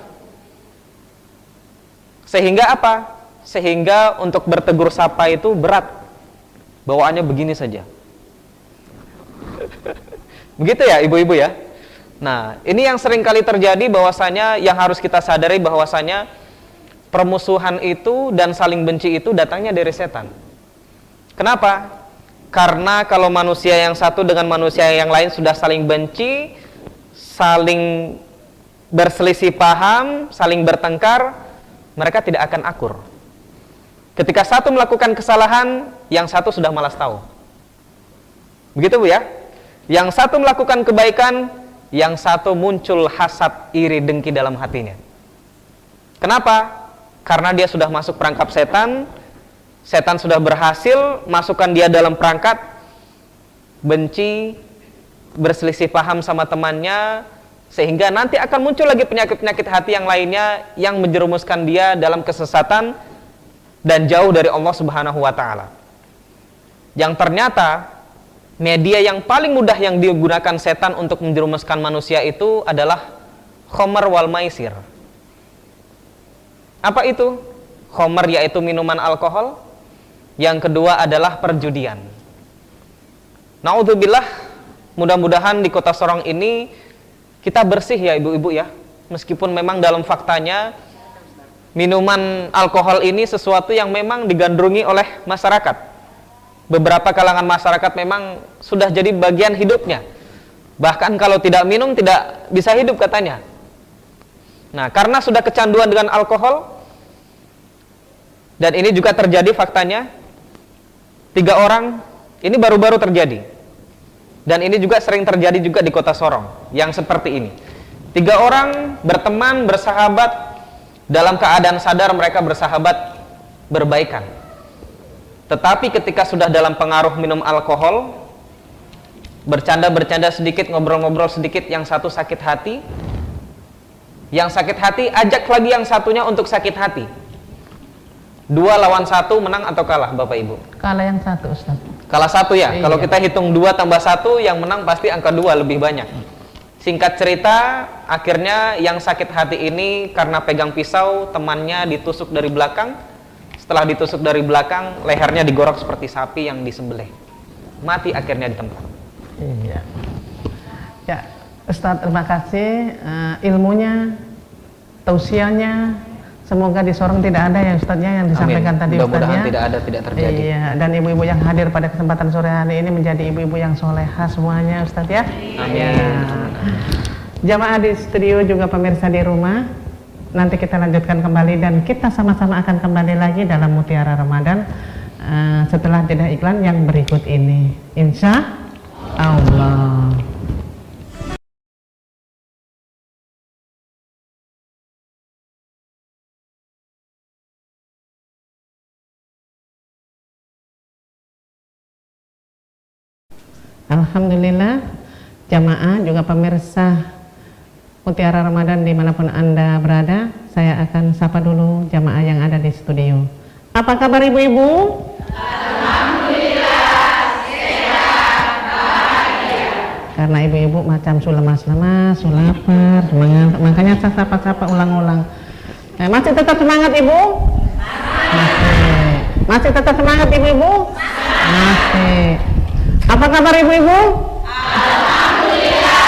Sehingga apa? Sehingga untuk bertegur sapa itu berat. Bawaannya begini saja. Begitu ya ibu-ibu ya. Nah, ini yang sering kali terjadi, bahwasanya yang harus kita sadari bahwasanya permusuhan itu dan saling benci itu datangnya dari setan. Kenapa? Karena kalau manusia yang satu dengan manusia yang lain sudah saling benci, saling berselisih paham, saling bertengkar, mereka tidak akan akur. Ketika satu melakukan kesalahan, yang satu sudah malas tahu. Begitu Bu ya? Yang satu melakukan kebaikan, yang satu muncul hasad, iri, dengki dalam hatinya. Kenapa? Karena dia sudah masuk perangkap setan. Setan sudah berhasil masukkan dia dalam perangkat benci, berselisih paham sama temannya, sehingga nanti akan muncul lagi penyakit-penyakit hati yang lainnya yang menjerumuskan dia dalam kesesatan dan jauh dari Allah Subhanahu wa taala. Yang ternyata media yang paling mudah yang digunakan setan untuk menjerumuskan manusia itu adalah khamar wal maisir. Apa itu? Khamar yaitu minuman alkohol. Yang kedua adalah perjudian. Naudzubillah, mudah-mudahan di Kota Sorong ini kita bersih ya ibu-ibu ya. Meskipun memang dalam faktanya minuman alkohol ini sesuatu yang memang digandrungi oleh masyarakat. Beberapa kalangan masyarakat memang sudah jadi bagian hidupnya. Bahkan kalau tidak minum tidak bisa hidup katanya. Nah, karena sudah kecanduan dengan alkohol, dan ini juga terjadi faktanya, 3 orang, ini baru-baru terjadi. Dan ini juga sering terjadi juga di Kota Sorong, yang seperti ini. 3 orang berteman, bersahabat, dalam keadaan sadar mereka bersahabat, berbaikan. Tetapi ketika sudah dalam pengaruh minum alkohol, bercanda-bercanda sedikit, ngobrol-ngobrol sedikit, yang satu sakit hati, yang sakit hati ajak lagi yang satunya untuk sakit hati. 2 lawan 1 menang atau kalah Bapak Ibu?
Kalah yang satu Ustaz.
Kalah 1 ya?
Iya.
Kalau kita hitung 2 tambah 1, yang menang pasti angka 2 lebih banyak. Singkat cerita, akhirnya yang sakit hati ini karena pegang pisau, temannya ditusuk dari belakang. Setelah ditusuk dari belakang, lehernya digorok seperti sapi yang disembelih. Mati akhirnya di tempat.
Iya. Ya, Ustaz terima kasih ilmunya, tausiahnya. Semoga di Sorong tidak ada ya Ustaznya yang disampaikan
Amin.
tadi
Mudah-mudahan
Ustaznya.
tidak ada, tidak terjadi.
Iya, dan ibu-ibu yang hadir pada kesempatan sore hari ini menjadi ibu-ibu yang soleha semuanya Ustaz ya.
Amin.
Ya. Jamaah di studio juga pemirsa di rumah, nanti kita lanjutkan kembali dan kita sama-sama akan kembali lagi dalam Mutiara Ramadan setelah jeda iklan yang berikut ini. Insya Allah. Alhamdulillah, jamaah juga pemirsa Mutiara Ramadan dimanapun Anda berada, saya akan sapa dulu jamaah yang ada di studio. Apa kabar ibu-ibu? Alhamdulillah, sehat, bahagia. Karena ibu-ibu macam lemas-lemas, lapar, semangat, makanya saya sapa-sapa ulang-ulang. Masih tetap semangat ibu? Masih tetap semangat ibu-ibu? Masih. Apa kabar ibu-ibu? Alhamdulillah,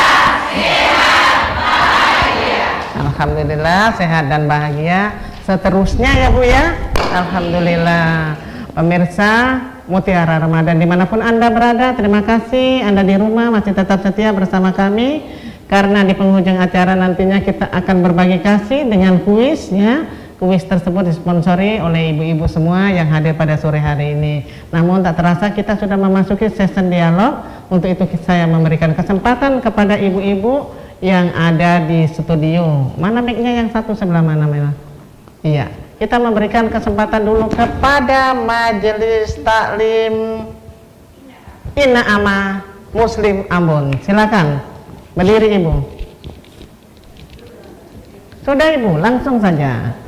sehat, bahagia. Alhamdulillah, sehat dan bahagia. Seterusnya ya Bu ya. Alhamdulillah. Pemirsa Mutiara Ramadan dimanapun Anda berada, terima kasih Anda di rumah masih tetap setia bersama kami. Karena di penghujung acara nantinya kita akan berbagi kasih dengan kuis ya. Kuis tersebut disponsori oleh ibu-ibu semua yang hadir pada sore hari ini. Namun tak terasa kita sudah memasuki sesi dialog. Untuk itu saya memberikan kesempatan kepada ibu-ibu yang ada di studio. Mana mic-nya yang satu sebelah mana Mela? Iya, kita memberikan kesempatan dulu kepada Majelis Taklim Ina Ama Muslim Ambon. Silakan berdiri ibu. Sudah ibu, langsung saja.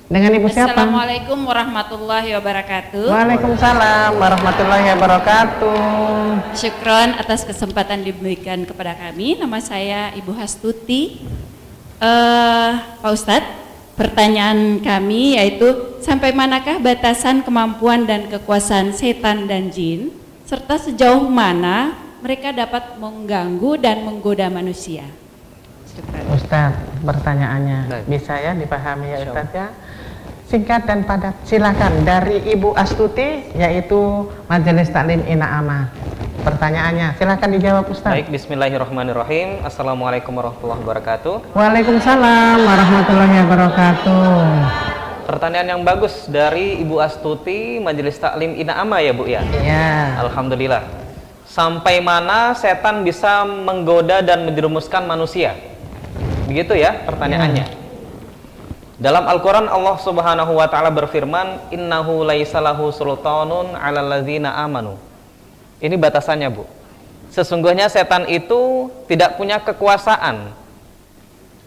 Dengan ibu siapa?
Assalamualaikum warahmatullahi wabarakatuh.
Waalaikumsalam warahmatullahi wabarakatuh.
Syukron atas kesempatan diberikan kepada kami. Nama saya Ibu Hastuti. Pak Ustadz, pertanyaan kami yaitu sampai manakah batasan kemampuan dan kekuasaan setan dan jin, serta sejauh mana mereka dapat mengganggu dan menggoda manusia?
Ustadz, pertanyaannya
Baik.
bisa ya dipahami ya Ustadz ya? Singkat dan padat. Silakan dari Ibu Astuti, yaitu Majelis Taklim Ina'amah. Pertanyaannya, silakan dijawab Ustadz.
Baik, bismillahirrahmanirrahim. Assalamualaikum warahmatullahi wabarakatuh.
Waalaikumsalam warahmatullahi wabarakatuh.
Pertanyaan yang bagus dari Ibu Astuti, Majelis Taklim Ina'amah ya Bu ya?
Ya.
Alhamdulillah. Sampai mana setan bisa menggoda dan menjerumuskan manusia? Begitu ya pertanyaannya. Dalam Al-Quran Allah subhanahu wa ta'ala berfirman, innahu laisalahu sultanun ala ladzina amanu. Ini batasannya Bu. Sesungguhnya setan itu tidak punya kekuasaan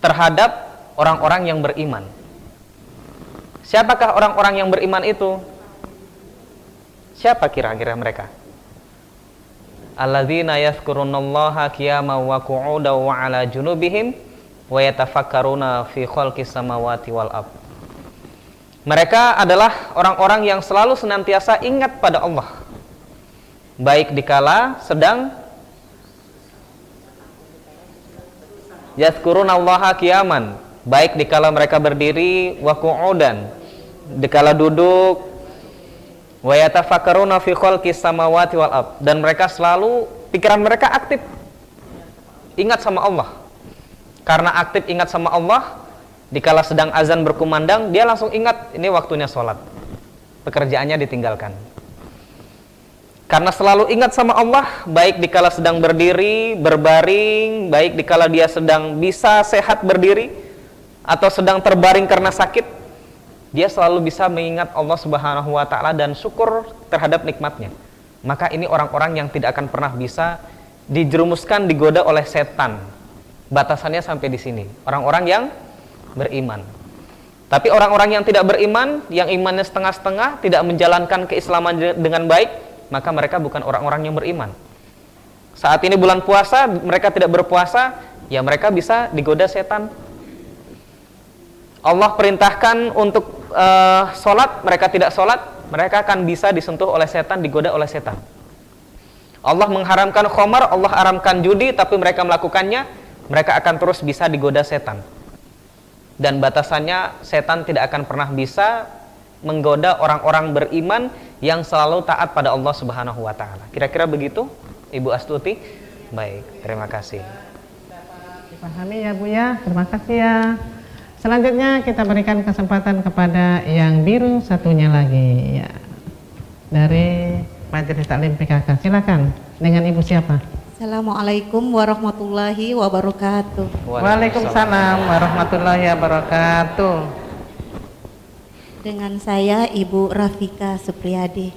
terhadap orang-orang yang beriman. Siapakah orang-orang yang beriman itu? Siapa kira-kira mereka? Alladzina yadhkurunallaha qiyaman wa qu'udan wa ala junubihim wa yatafakkaruna fi khalqis samawati wal ard. Mereka adalah orang-orang yang selalu senantiasa ingat pada Allah, baik dikala sedang yadhkurunallaha qiyaman, baik dikala mereka berdiri, wa qu'udan, dikala duduk, wa yatafakkaruna fi khalqis samawati wal ard, dan mereka selalu pikiran mereka aktif ingat sama Allah. Karena aktif ingat sama Allah, dikala sedang azan berkumandang, dia langsung ingat ini waktunya sholat, pekerjaannya ditinggalkan. Karena selalu ingat sama Allah, baik dikala sedang berdiri, berbaring, baik dikala dia sedang bisa sehat berdiri atau sedang terbaring karena sakit, dia selalu bisa mengingat Allah subhanahu wa ta'ala dan syukur terhadap nikmatnya. Maka ini orang-orang yang tidak akan pernah bisa dijerumuskan, digoda oleh setan. Batasannya sampai di sini, orang-orang yang beriman. Tapi orang-orang yang tidak beriman, yang imannya setengah-setengah, tidak menjalankan keislaman dengan baik, maka mereka bukan orang-orang yang beriman. Saat ini bulan puasa, mereka tidak berpuasa, ya mereka bisa digoda setan. Allah perintahkan untuk sholat, mereka tidak sholat, mereka akan bisa disentuh oleh setan, digoda oleh setan. Allah mengharamkan khamar, Allah haramkan judi, tapi mereka melakukannya, mereka akan terus bisa digoda setan. Dan batasannya, setan tidak akan pernah bisa menggoda orang-orang beriman yang selalu taat pada Allah subhanahu wa ta'ala. Kira-kira begitu Ibu Astuti? Baik, terima kasih.
Dipahami ya Bu ya, terima kasih ya. Selanjutnya kita berikan kesempatan kepada yang biru satunya lagi ya, dari Majelis Taklim PKK. Silakan, dengan Ibu siapa?
Assalamualaikum warahmatullahi wabarakatuh.
Waalaikumsalam warahmatullahi wabarakatuh.
Dengan saya Ibu Rafika Supriyadi.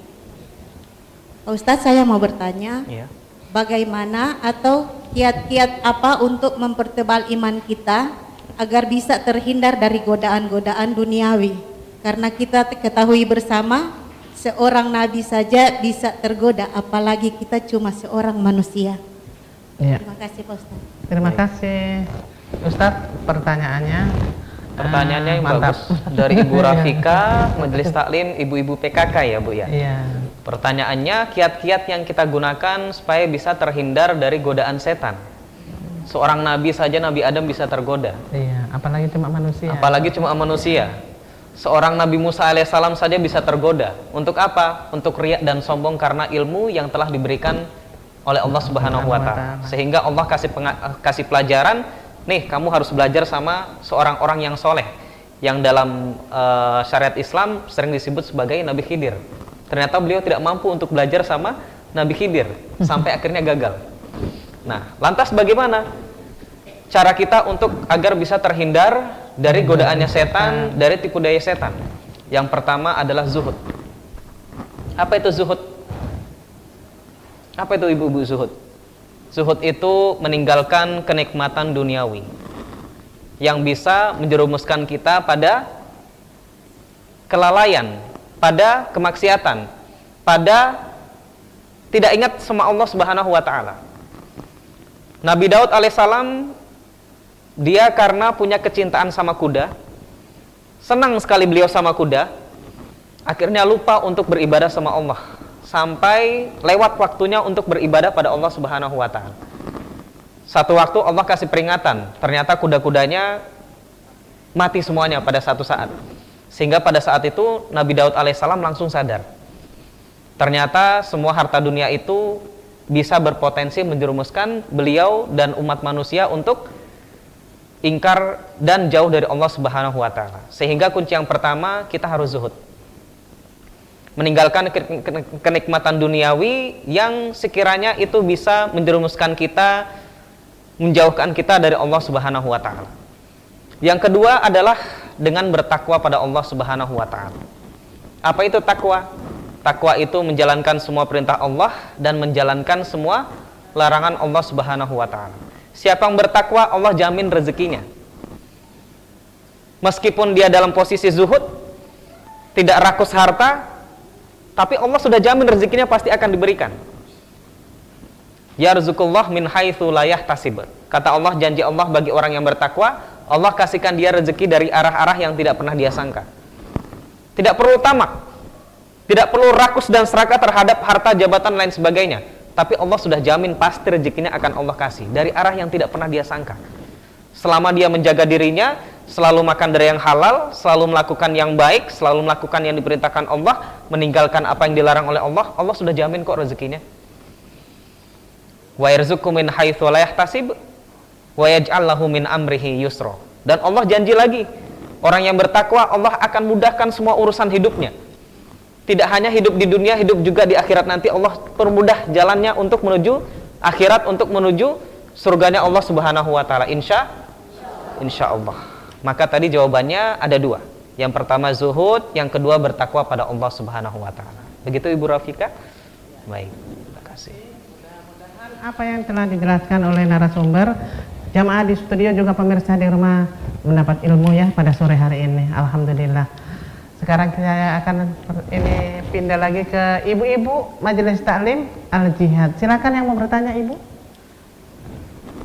Pak Ustadz, saya mau bertanya,
Ya.
bagaimana atau kiat-kiat apa untuk mempertebal iman kita agar bisa terhindar dari godaan-godaan duniawi? Karena kita ketahui bersama, seorang nabi saja bisa tergoda, apalagi kita cuma seorang manusia.
Ya.
Terima kasih Pak Ustadz.
Terima kasih Ustadz, pertanyaannya.
Pertanyaannya yang
mantap.
bagus dari Ibu Rafika, Majelis Taklim Ibu-Ibu PKK ya Bu ya.
Iya.
Pertanyaannya, kiat-kiat yang kita gunakan supaya bisa terhindar dari godaan setan. Seorang nabi saja, Nabi Adam bisa tergoda,
Iya, apalagi cuma manusia.
apalagi cuma manusia. Seorang Nabi Musa alaihissalam saja bisa tergoda. Untuk apa? Untuk riya dan sombong karena ilmu yang telah diberikan oleh Allah Subhanahu wa ta'ala. Sehingga Allah kasih pelajaran, nih kamu harus belajar sama seorang orang yang soleh, yang dalam syariat Islam sering disebut sebagai Nabi Khidir. Ternyata beliau tidak mampu untuk belajar sama Nabi Khidir, sampai akhirnya gagal. Nah, lantas bagaimana cara kita untuk agar bisa terhindar dari godaannya setan, dari tipu daya setan? Yang pertama adalah zuhud. Apa itu zuhud? Apa itu ibu-ibu zuhud? Zuhud itu meninggalkan kenikmatan duniawi yang bisa menjerumuskan kita pada kelalaian, pada kemaksiatan, pada tidak ingat sama Allah Subhanahu wa taala. Nabi Daud alaihissalam, dia karena punya kecintaan sama kuda, senang sekali beliau sama kuda, akhirnya lupa untuk beribadah sama Allah, sampai lewat waktunya untuk beribadah pada Allah Subhanahu wa taala. Satu waktu Allah kasih peringatan, ternyata kuda-kudanya mati semuanya pada satu saat. Sehingga pada saat itu Nabi Daud alaihissalam langsung sadar, ternyata semua harta dunia itu bisa berpotensi menjerumuskan beliau dan umat manusia untuk ingkar dan jauh dari Allah Subhanahu wa taala. Sehingga kunci yang pertama, kita harus zuhud. Meninggalkan kenikmatan duniawi yang sekiranya itu bisa menjerumuskan kita, menjauhkan kita dari Allah Subhanahu wa taala. Yang kedua adalah dengan bertakwa pada Allah Subhanahu wa taala. Apa itu takwa? Takwa itu menjalankan semua perintah Allah dan menjalankan semua larangan Allah Subhanahu wa taala. Siapa yang bertakwa, Allah jamin rezekinya. Meskipun dia dalam posisi zuhud, tidak rakus harta, tapi Allah sudah jamin rezekinya pasti akan diberikan. Yarzuqullah min haitsu la yahtasib. Kata Allah, janji Allah bagi orang yang bertakwa, Allah kasihkan dia rezeki dari arah-arah yang tidak pernah dia sangka. Tidak perlu tamak, tidak perlu rakus dan serakah terhadap harta, jabatan, lain sebagainya. Tapi Allah sudah jamin pasti rezekinya akan Allah kasih dari arah yang tidak pernah dia sangka. Selama dia menjaga dirinya, selalu makan dari yang halal, selalu melakukan yang baik, selalu melakukan yang diperintahkan Allah, meninggalkan apa yang dilarang oleh Allah, Allah sudah jamin kok rezekinya. Wa yarzuqhu min haitsu la yahtasib wa yaj'al lahu min amrihi yusra. Dan Allah janji lagi, orang yang bertakwa Allah akan mudahkan semua urusan hidupnya. Tidak hanya hidup di dunia, hidup juga di akhirat nanti Allah permudah jalannya untuk menuju akhirat, untuk menuju surganya Allah Subhanahu wa taala. Insya Allah. Maka tadi jawabannya ada dua. Yang pertama zuhud, yang kedua bertakwa pada Allah Subhanahu wa taala. Begitu Ibu Rafika? Baik, terima kasih.
Apa yang telah dijelaskan oleh narasumber, jamaah di studio juga pemirsa di rumah mendapat ilmu ya pada sore hari ini. Alhamdulillah. Sekarang saya akan ini pindah lagi ke ibu-ibu Majelis Taklim Al-Jihad. Silakan yang mau bertanya, Ibu.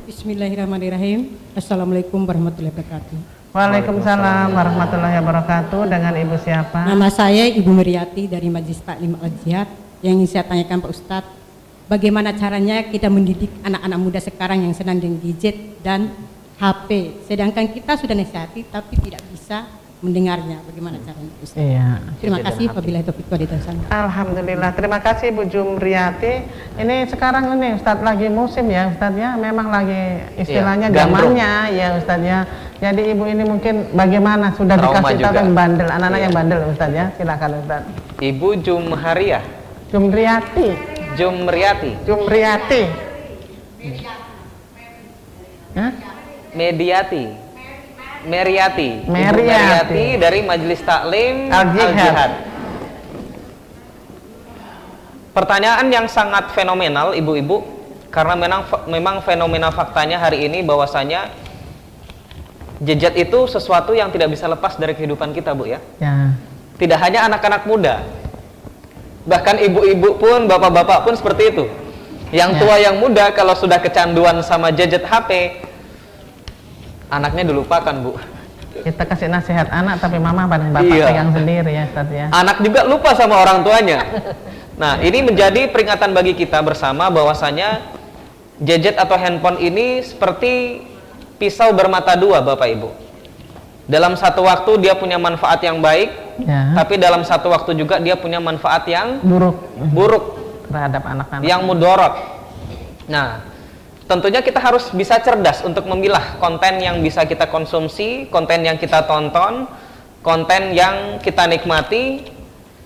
Bismillahirrahmanirrahim. Assalamualaikum warahmatullahi wabarakatuh.
Waalaikumsalam warahmatullahi wabarakatuh. Dengan Ibu siapa?
Nama saya Ibu Meriati dari Majelis Taklim Al-Jihad. Yang ingin saya tanyakan Pak Ustadz, bagaimana caranya kita mendidik anak-anak muda sekarang yang senang dengan gadget dan HP, sedangkan kita sudah nasihati tapi tidak bisa mendengarnya, bagaimana caranya Ustaz?
Iya.
Terima kasih. Wabillahi taufiq wal hidayah.
Alhamdulillah, terima kasih Bu Jumriyati. Ini sekarang ini Ustadz lagi musim ya Ustadz ya, memang lagi istilahnya zamannya ya Ustadz ya. Jadi Ibu ini mungkin bagaimana sudah
Trauma
dikasih tahu
juga.
yang bandel, anak-anak yang bandel Ustadz ya. Silakan Ustadz.
Ibu Jumhariah,
Jumriyati.
Jumriyati,
Jumriyati. Hah?
Mediati, Meriati, Ibu
Meriati.
Meriati dari Majelis Taklim
Al-Jihad.
Al-Jihad. Pertanyaan yang sangat fenomenal ibu-ibu, karena memang fenomena faktanya hari ini bahwasanya gadget itu sesuatu yang tidak bisa lepas dari kehidupan kita, Bu ya.
Ya.
Tidak hanya anak-anak muda, bahkan ibu-ibu pun, bapak-bapak pun seperti itu. Yang tua, yang muda kalau sudah kecanduan sama gadget HP, anaknya dilupakan, Bu.
Kita kasih nasihat anak tapi mama dan bapak
Iya.
pegang sendiri ya Ustadz ya.
Anak juga lupa sama orang tuanya. Nah, ini menjadi peringatan bagi kita bersama bahwasanya gadget atau handphone ini seperti pisau bermata dua, Bapak Ibu. Dalam satu waktu dia punya manfaat yang baik,
Ya.
tapi dalam satu waktu juga dia punya manfaat yang buruk
terhadap anak-anak.
yang mudorot. Nah, tentunya kita harus bisa cerdas untuk memilah konten yang bisa kita konsumsi, konten yang kita tonton, konten yang kita nikmati,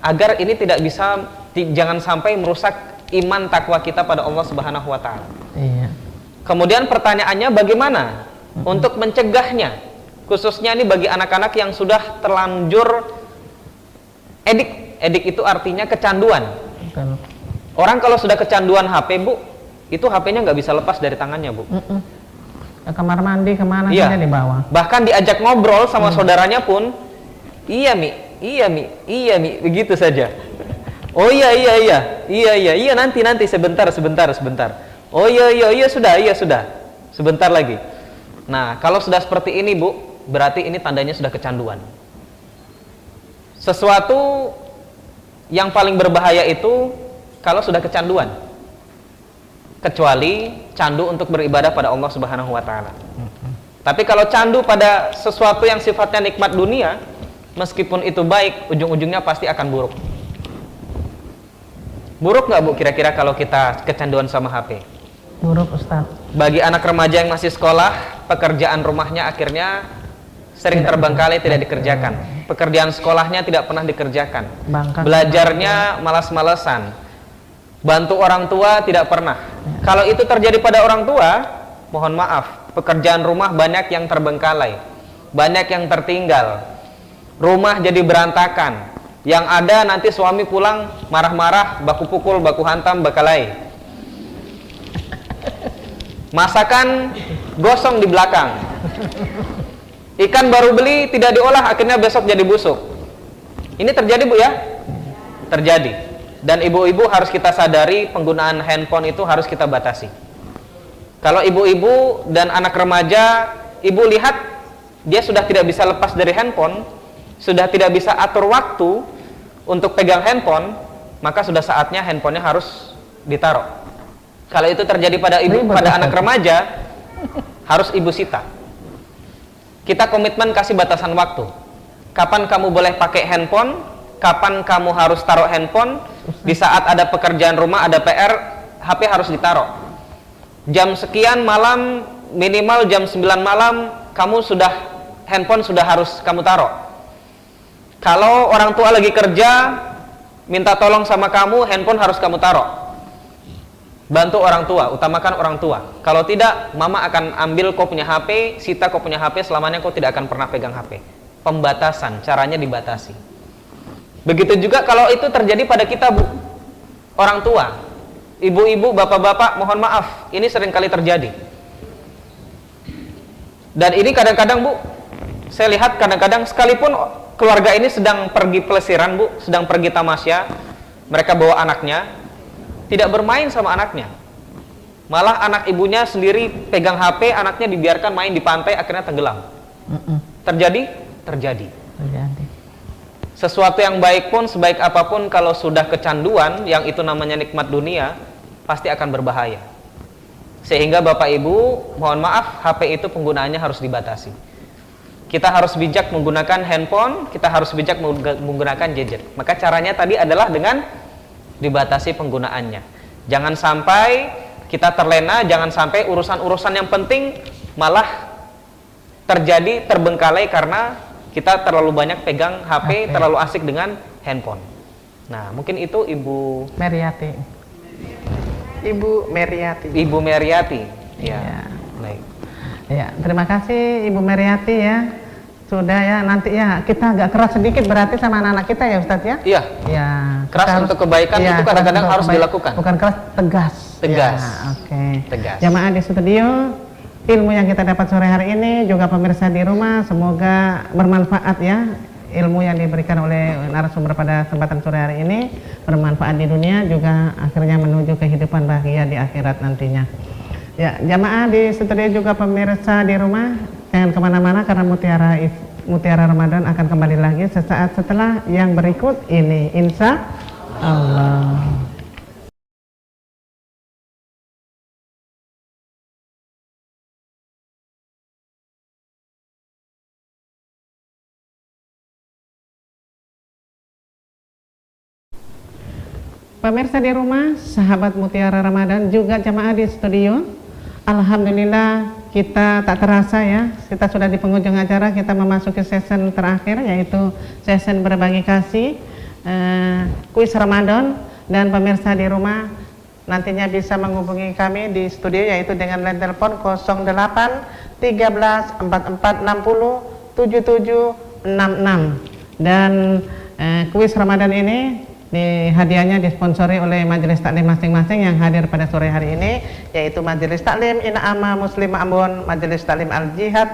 agar ini tidak bisa, jangan sampai merusak iman takwa kita pada Allah Subhanahu wa taala.
Iya.
Kemudian pertanyaannya bagaimana untuk mencegahnya, khususnya ini bagi anak-anak yang sudah terlanjur edik. Edik itu artinya kecanduan.
Betul.
Orang kalau sudah kecanduan HP, Bu, itu HP-nya nggak bisa lepas dari tangannya, Bu.
Ke kamar mandi kemana
Iya.
saja dibawa.
Bahkan diajak ngobrol sama saudaranya pun, iya Mi, iya Mi, begitu saja. Oh iya, nanti sebentar. Oh iya sudah, sebentar lagi. Nah, kalau sudah seperti ini Bu, berarti ini tandanya sudah kecanduan. Sesuatu yang paling berbahaya itu kalau sudah kecanduan, kecuali candu untuk beribadah pada Allah Subhanahu wa Ta'ala. Tapi kalau candu pada sesuatu yang sifatnya nikmat dunia, meskipun itu baik, ujung-ujungnya pasti akan buruk. Buruk nggak Bu kira-kira kalau kita kecanduan sama HP?
Buruk Ustaz.
Bagi anak remaja yang masih sekolah, pekerjaan rumahnya akhirnya sering terbengkalai, tidak dikerjakan. Pekerjaan sekolahnya tidak pernah dikerjakan. Belajarnya malas-malesan. Bantu orang tua tidak pernah. Kalau itu terjadi pada orang tua, mohon maaf, pekerjaan rumah banyak yang terbengkalai, banyak yang tertinggal. Rumah jadi berantakan. Yang ada nanti suami pulang marah-marah, baku pukul, baku hantam, bakalai. Masakan gosong di belakang. Ikan baru beli tidak diolah, akhirnya besok jadi busuk. Ini terjadi Bu ya? Terjadi. Dan ibu-ibu harus kita sadari, penggunaan handphone itu harus kita batasi. Kalau ibu-ibu dan anak remaja, ibu lihat dia sudah tidak bisa lepas dari handphone, sudah tidak bisa atur waktu untuk pegang handphone, maka sudah saatnya handphonenya harus ditaruh. Kalau itu terjadi pada ibu, pada anak remaja, harus ibu sita. Kita komitmen kasih batasan waktu. Kapan kamu boleh pakai handphone, kapan kamu harus taruh handphone. Di saat ada pekerjaan rumah, ada PR, HP harus ditaruh. Jam sekian malam, minimal jam 9 malam, handphone sudah harus kamu taruh. Kalau orang tua lagi kerja, minta tolong sama kamu, handphone harus kamu taruh. Bantu orang tua, utamakan orang tua. Kalau tidak, mama akan ambil kau punya HP, sita kau punya HP, selamanya kau tidak akan pernah pegang HP. Pembatasan, caranya dibatasi. Begitu juga kalau itu terjadi pada kita Bu, orang tua, ibu-ibu, bapak-bapak, mohon maaf, ini seringkali terjadi. Dan ini kadang-kadang Bu, saya lihat kadang-kadang sekalipun keluarga ini sedang pergi pelesiran Bu, sedang pergi tamasya, mereka bawa anaknya, tidak bermain sama anaknya. Malah anak ibunya sendiri pegang HP, anaknya dibiarkan main di pantai, akhirnya tenggelam. Terjadi? Terjadi. Sesuatu yang baik pun, sebaik apapun, kalau sudah kecanduan, yang itu namanya nikmat dunia, pasti akan berbahaya. Sehingga Bapak Ibu, mohon maaf, HP itu penggunaannya harus dibatasi. Kita harus bijak menggunakan handphone, kita harus bijak menggunakan gadget. Maka caranya tadi adalah dengan dibatasi penggunaannya. Jangan sampai kita terlena, jangan sampai urusan-urusan yang penting malah terjadi terbengkalai karena kita terlalu banyak pegang HP, terlalu asik dengan handphone. Nah, mungkin itu Ibu
Meriati.
Ibu Meriati. Ya. Baik.
Ya, terima kasih Ibu Meriati ya. Sudah ya, nanti ya kita agak keras sedikit berarti sama anak-anak kita ya Ustadz ya.
Iya.
Ya.
Keras untuk kebaikan itu kadang-kadang harus dilakukan.
Bukan keras, tegas.
Tegas.
Ya, oke.
Tegas.
Jamaah di studio, ilmu yang kita dapat sore hari ini juga pemirsa di rumah semoga bermanfaat ya. Ilmu yang diberikan oleh narasumber pada kesempatan sore hari ini bermanfaat di dunia juga akhirnya menuju kehidupan bahagia di akhirat nantinya. Ya, jamaah di studio juga pemirsa di rumah jangan kemana-mana karena Mutiara Ramadan akan kembali lagi sesaat setelah yang berikut ini, insya Allah. Pemirsa di rumah, sahabat Mutiara Ramadan, juga jamaah di studio, alhamdulillah kita tak terasa ya, kita sudah di penghujung acara, kita memasuki sesi terakhir yaitu sesi berbagi kasih, kuis Ramadan. Dan pemirsa di rumah nantinya bisa menghubungi kami di studio yaitu dengan line telepon 08 13 44 60 77 66. Dan kuis Ramadan ini hadiahnya disponsori oleh majelis taklim masing-masing yang hadir pada sore hari ini, yaitu Majelis Taklim Ina'ama Muslim Ambon, Majelis Taklim Al-Jihad,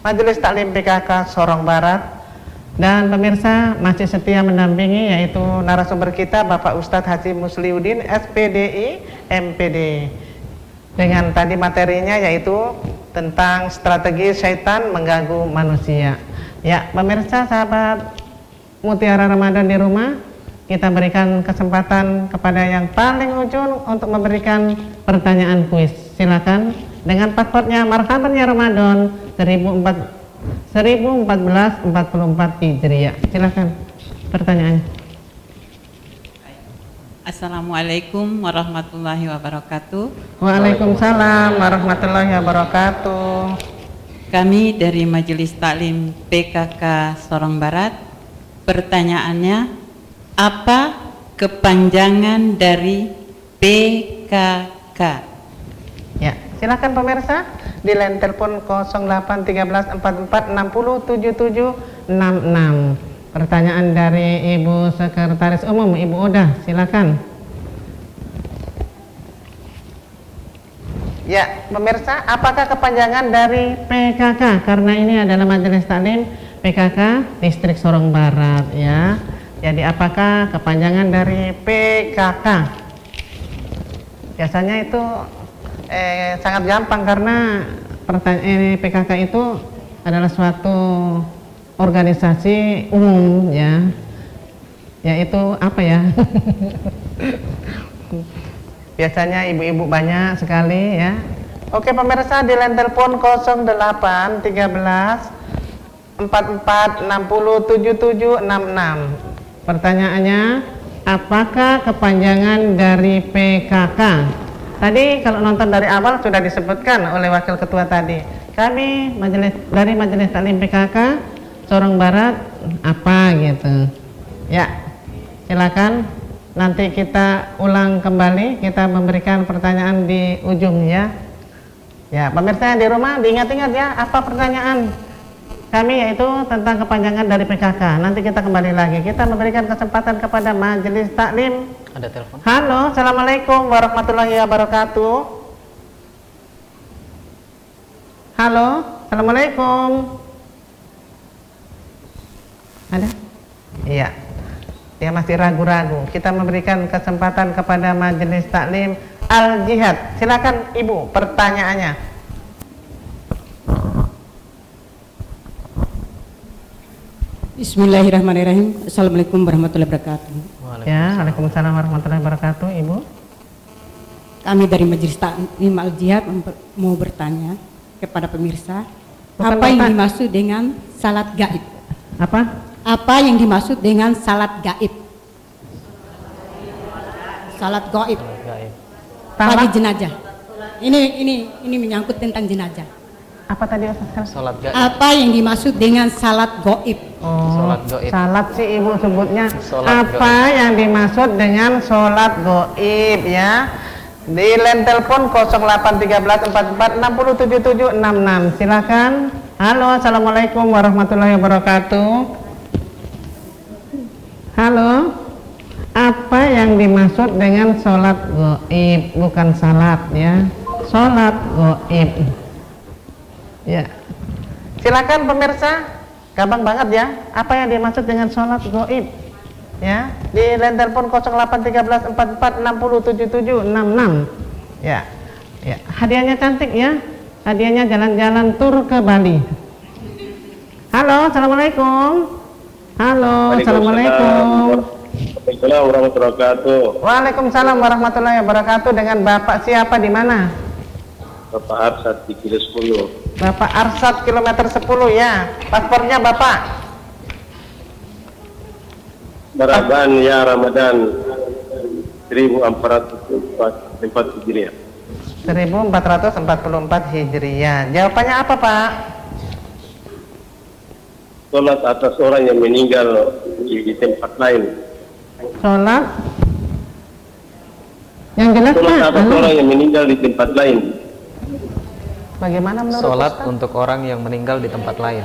Majelis Taklim PKK Sorong Barat, Dan pemirsa masih setia mendampingi yaitu narasumber kita Bapak Ustadz Haji Musliuddin SPDI MPD dengan tadi materinya yaitu tentang strategi syaitan mengganggu manusia. Ya pemirsa sahabat Mutiara Ramadan di rumah, kita berikan kesempatan kepada yang paling ujung untuk memberikan pertanyaan kuis. Silakan dengan passwordnya Marhaban ya Ramadan 1444 Hijriah. Silakan pertanyaannya.
Assalamualaikum warahmatullahi wabarakatuh.
Waalaikumsalam warahmatullahi wabarakatuh.
Kami dari Majelis Taklim PKK Sorong Barat. Pertanyaannya, apa kepanjangan dari PKK?
Ya, silakan pemirsa di line telepon 081344607766. Pertanyaan dari Ibu Sekretaris Umum, Ibu Oda, silakan. Ya, pemirsa, apakah kepanjangan dari PKK? Karena ini adalah Majelis Taklim PKK Distrik Sorong Barat, ya. Jadi apakah kepanjangan dari PKK? Biasanya itu sangat gampang karena PKK itu adalah suatu organisasi umum, ya, yaitu apa ya? Biasanya ibu-ibu banyak sekali, ya. Oke pemirsa, di line telepon 081344607766. Pertanyaannya, apakah kepanjangan dari PKK? Tadi kalau nonton dari awal sudah disebutkan oleh Wakil Ketua tadi. Kami dari Majelis Taklim PKK Sorong Barat apa gitu. Ya, silakan. Nanti kita ulang kembali, kita memberikan pertanyaan di ujung, ya. Ya, pemirsa yang di rumah diingat-ingat ya, apa pertanyaan kami yaitu tentang kepanjangan dari PKK. Nanti kita kembali lagi. Kita memberikan kesempatan kepada Majelis Taklim.
Ada telepon.
Halo, assalamualaikum warahmatullahi wabarakatuh. Halo, assalamualaikum. Ada? Iya. Dia masih ragu-ragu. Kita memberikan kesempatan kepada Majelis Taklim Al Jihad. Silakan Ibu, pertanyaannya.
Bismillahirrahmanirrahim. Assalamualaikum warahmatullahi wabarakatuh.
Ya, waalaikumsalam warahmatullahi wabarakatuh, Ibu.
Kami dari Majelis Taklim Al Jihad mau bertanya kepada pemirsa,
Bukan
apa yang
Bapak.
dimaksud dengan salat gaib?
Apa?
Apa yang dimaksud dengan salat gaib? Salat gaib bagi jenazah. Ini menyangkut tentang jenazah.
Apa tadi Ustaz?
Salat gaib.
Apa yang dimaksud dengan salat gaib?
Oh,
Salat gaib.
salat sih Ibu sebutnya.
Salat
Apa yang dimaksud dengan salat gaib, ya? Di line telepon 081344607766. Silakan. Halo, assalamualaikum warahmatullahi wabarakatuh. Halo. Apa yang dimaksud dengan salat gaib? Bukan salat, ya. Salat gaib. Ya. Silakan pemirsa. Gampang banget ya. Apa yang dimaksud dengan sholat gaib? Ya, di line telepon 081344607766. Ya. Ya, hadiahnya cantik ya. Hadiahnya jalan-jalan tur ke Bali. Halo, assalamualaikum. Halo, assalamualaikum.
Waalaikumsalam warahmatullahi wabarakatuh.
Waalaikumsalam warahmatullahi wabarakatuh. Dengan Bapak siapa di mana?
Bapak Arsad di Kilo 10.
Bapak Arsad kilometer 10 ya. Paspornya Bapak.
Marhaban ya Ramadan 1444 Hijriah.
1444 Hijriah. Jawabannya apa, Pak?
Sholat atas orang yang meninggal di tempat lain.
Sholat yang jelas
Sholat
Pak.
atas orang yang meninggal di tempat lain.
Bagaimana menurut
Sholat
Ustaz?
untuk orang yang meninggal di tempat lain.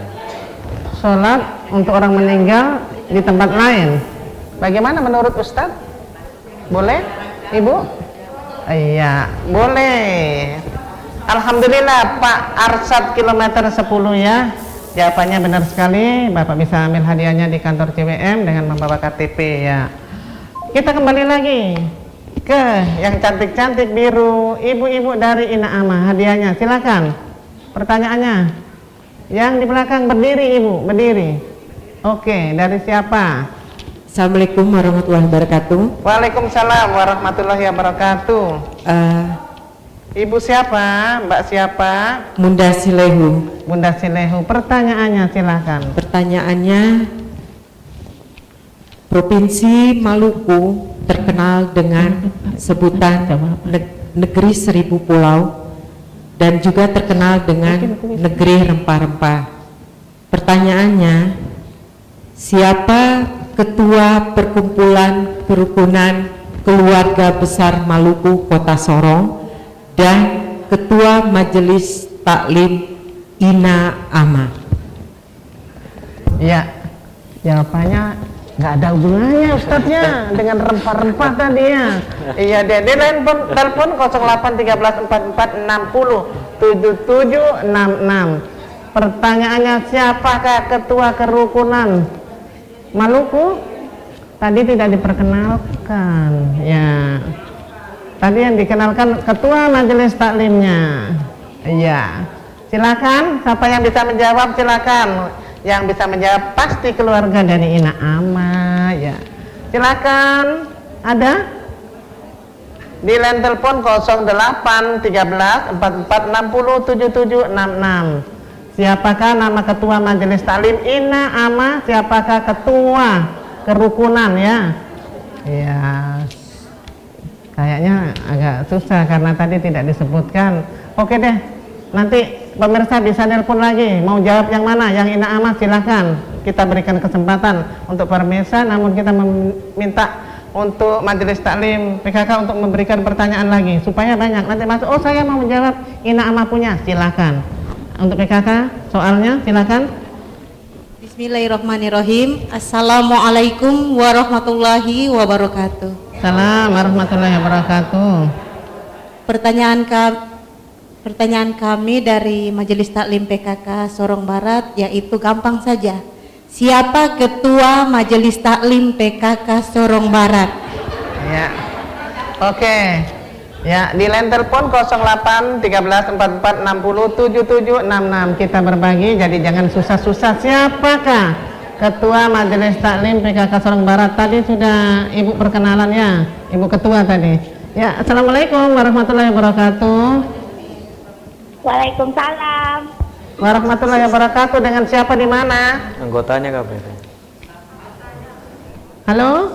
Sholat untuk orang meninggal di tempat lain. Bagaimana menurut Ustaz? Boleh, Ibu? Iya, boleh. Alhamdulillah Pak Arsad kilometer 10 ya. Jawabannya benar sekali. Bapak bisa ambil hadiahnya di kantor CWM dengan membawa KTP ya. Kita kembali lagi ke yang cantik-cantik biru, ibu-ibu dari Ina Ama. Hadiahnya silakan. Pertanyaannya, yang di belakang berdiri ibu, berdiri. Oke, dari siapa?
Assalamualaikum warahmatullahi wabarakatuh.
Waalaikumsalam warahmatullahi wabarakatuh. Ibu siapa? Mbak siapa?
Munda Silehu.
Bunda Silehu. Pertanyaannya silakan.
Pertanyaannya, Provinsi Maluku terkenal dengan sebutan negeri seribu pulau dan juga terkenal dengan negeri rempah-rempah. Pertanyaannya, siapa Ketua Perkumpulan Kerukunan Keluarga Besar Maluku Kota Sorong dan Ketua Majelis Taklim Ina Ama?
Ya, jawabannya nggak ada hubungannya Ustadznya dengan rempah-rempah tadi ya. Iya deh, di lain telepon 081344607766. Pertanyaannya, siapakah Ketua Kerukunan Maluku? Tadi tidak diperkenalkan ya. Tadi yang dikenalkan Ketua Majelis Taklimnya. Iya, silakan. Siapa yang bisa menjawab silakan. Yang bisa menjawab pasti keluarga dari Ina Ama ya. Silakan. Ada? Di line telepon 081344607766. Siapakah nama Ketua Majelis Taklim Ina Ama? Siapakah Ketua Kerukunan ya? Ya, kayaknya agak susah karena tadi tidak disebutkan. Oke deh, nanti pemirsa bisa nelpon lagi. Mau jawab yang mana? Yang Ina Ama silahkan. Kita berikan kesempatan untuk pemirsa, namun kita meminta untuk Majelis Taklim PKK untuk memberikan pertanyaan lagi supaya banyak. Nanti masuk, oh saya mau menjawab, Ina Ama punya, silahkan. Untuk PKK soalnya silakan.
Bismillahirrahmanirrahim. Assalamualaikum warahmatullahi wabarakatuh.
Salam warahmatullahi wabarakatuh.
Pertanyaan kami dari Majelis Taklim PKK Sorong Barat yaitu gampang saja. Siapa Ketua Majelis Taklim PKK Sorong Barat?
Ya. Oke. Ya, di line telepon 081344607766. Kita berbagi, jadi jangan susah-susah. Siapakah Ketua Majelis Taklim PKK Sorong Barat? Tadi sudah Ibu perkenalannya, Ibu Ketua tadi. Ya, Assalamualaikum warahmatullahi wabarakatuh.
Waalaikumsalam
warahmatullahi wabarakatuh. Dengan siapa di mana?
Anggotanya KPP.
Halo?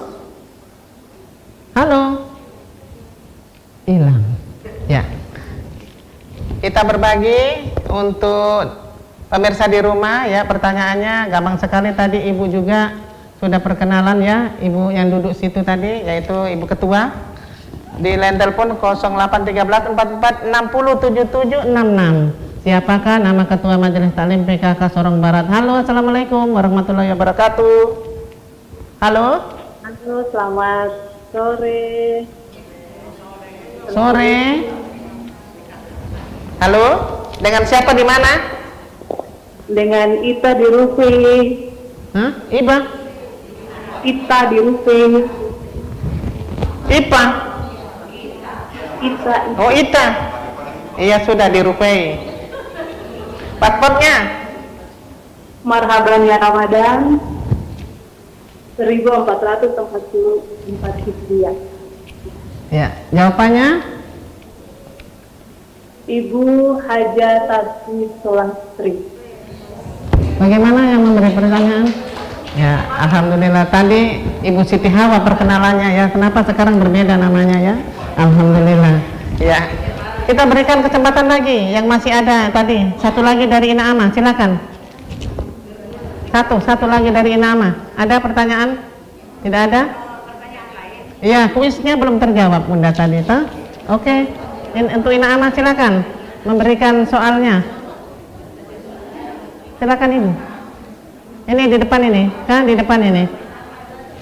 Halo? Hilang. Ya. Kita berbagi untuk pemirsa di rumah ya. Pertanyaannya gampang sekali tadi. Ibu juga sudah perkenalan ya, Ibu yang duduk situ tadi, yaitu Ibu Ketua. Di line telepon 081344607766. Siapakah nama Ketua Majelis Taklim PKK Sorong Barat? Halo, Assalamualaikum warahmatullahi wabarakatuh. Halo?
Halo, selamat sore.
Sore. Halo, dengan siapa di mana?
Dengan Ita di Rupi.
Hah? Iba?
Ita di Rupi.
Ipa?
Ita.
Oh, Ita. Iya, sudah di Rupi. Paspornya?
Marhaban ya Ramadan 1444 Hijriah.
Ya, jawabannya?
Ibu Haja Tati Solastri.
Bagaimana yang memberi pertanyaan? Ya, alhamdulillah. Tadi Ibu Siti Hawa perkenalannya ya. Kenapa sekarang berbeda namanya ya? Alhamdulillah. Ya, kita berikan kesempatan lagi yang masih ada tadi. Satu lagi dari Ina Ama, silakan. Satu lagi dari Ina Ama. Ada pertanyaan? Tidak ada? Iya, kuisnya belum terjawab Bunda tadi toh. Oke. Untuk Ina Ama silakan memberikan soalnya. Silakan Ibu. Ini di depan ini, kan di depan ini.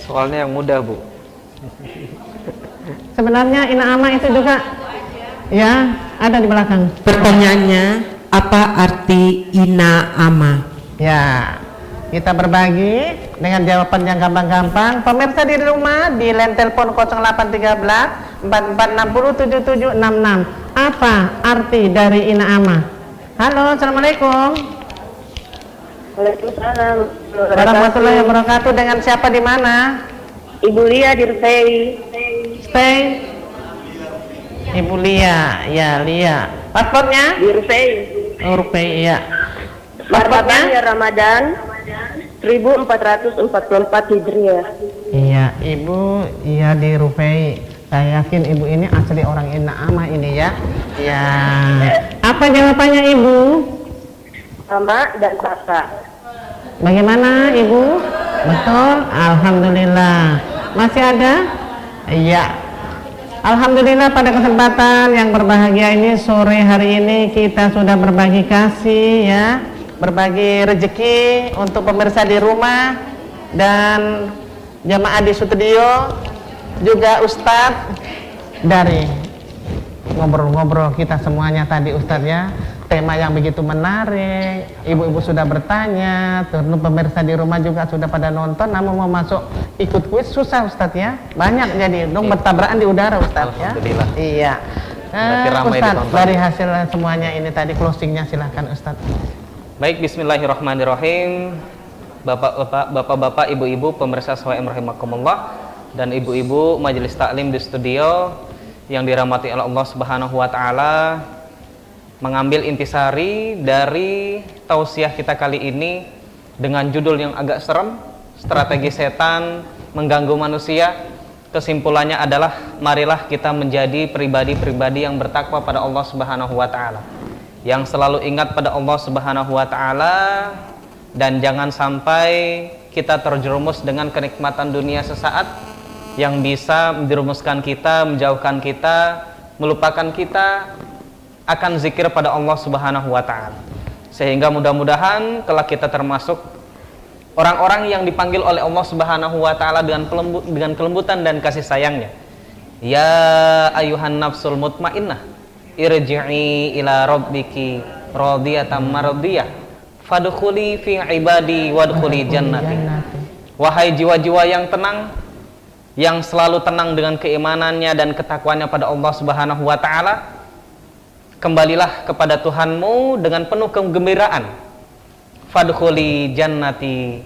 Soalnya yang mudah, Bu.
Sebenarnya Ina Ama itu juga ya ada di belakang.
Pertanyaannya, apa arti Ina Ama?
Ya, kita berbagi dengan jawaban yang gampang-gampang. Pemirsa di rumah di line telepon 0813 4460 7766. Apa arti dari Ina'amah? Halo, assalamualaikum.
Waalaikumsalam
Warahmatullahi wabarakatuh. Dengan siapa di mana?
Ibu Lia di Rufai.
Stay. Ibu Lia, ya Lia. Paspornya?
Di Rufai.
Oh, Rufai, ya.
Marhaban ya Ramadan 1444 Hijriah.
Iya, Ibu, iya di Rufai. Saya yakin Ibu ini asli orang Ina'amah ini ya. Ya. Apa jawabannya Ibu?
Sama dan kakak.
Bagaimana Ibu? Betul? Alhamdulillah. Masih ada? Iya. Alhamdulillah pada kesempatan yang berbahagia ini sore hari ini kita sudah berbagi kasih ya, berbagi rezeki untuk pemirsa di rumah dan jamaah di studio, juga Ustadz dari ngobrol-ngobrol kita semuanya tadi Ustadz ya. Tema yang begitu menarik, ibu-ibu sudah bertanya, terus pemirsa di rumah juga sudah pada nonton, namun mau masuk ikut kuis susah Ustadz ya, banyak jadi dong bertabrakan di udara Ustadz ya.
Alhamdulillah.
Iya. Ustadz dari hasil semuanya ini tadi closingnya silahkan Ustadz.
Baik, bismillahirrahmanirrahim. Bapak-bapak, ibu-ibu, pemirsa SWM rahimakumullah dan ibu-ibu majelis taklim di studio yang dirahmati oleh Allah Subhanahu wa taala. Mengambil intisari dari tausiah kita kali ini dengan judul yang agak serem, strategi setan mengganggu manusia. Kesimpulannya adalah marilah kita menjadi pribadi-pribadi yang bertakwa pada Allah Subhanahu wa taala, yang selalu ingat pada Allah Subhanahu wa taala, dan jangan sampai kita terjerumus dengan kenikmatan dunia sesaat yang bisa menjerumuskan kita, menjauhkan kita, melupakan kita akan zikir pada Allah Subhanahu wa taala. Sehingga mudah-mudahan kelak kita termasuk orang-orang yang dipanggil oleh Allah Subhanahu wa taala dengan kelembutan dan kasih sayangnya. Ya ayuhan nafsul mutmainnah, irji'i ila rabbiki radiyatan mardiyah, fadkhuli fi ibadi wadkhuli jannati. Wahai jiwa-jiwa yang tenang, yang selalu tenang dengan keimanannya dan ketakwaannya pada Allah Subhanahu wa taala, kembalilah kepada Tuhanmu dengan penuh kegembiraan. Fadkhuli jannati,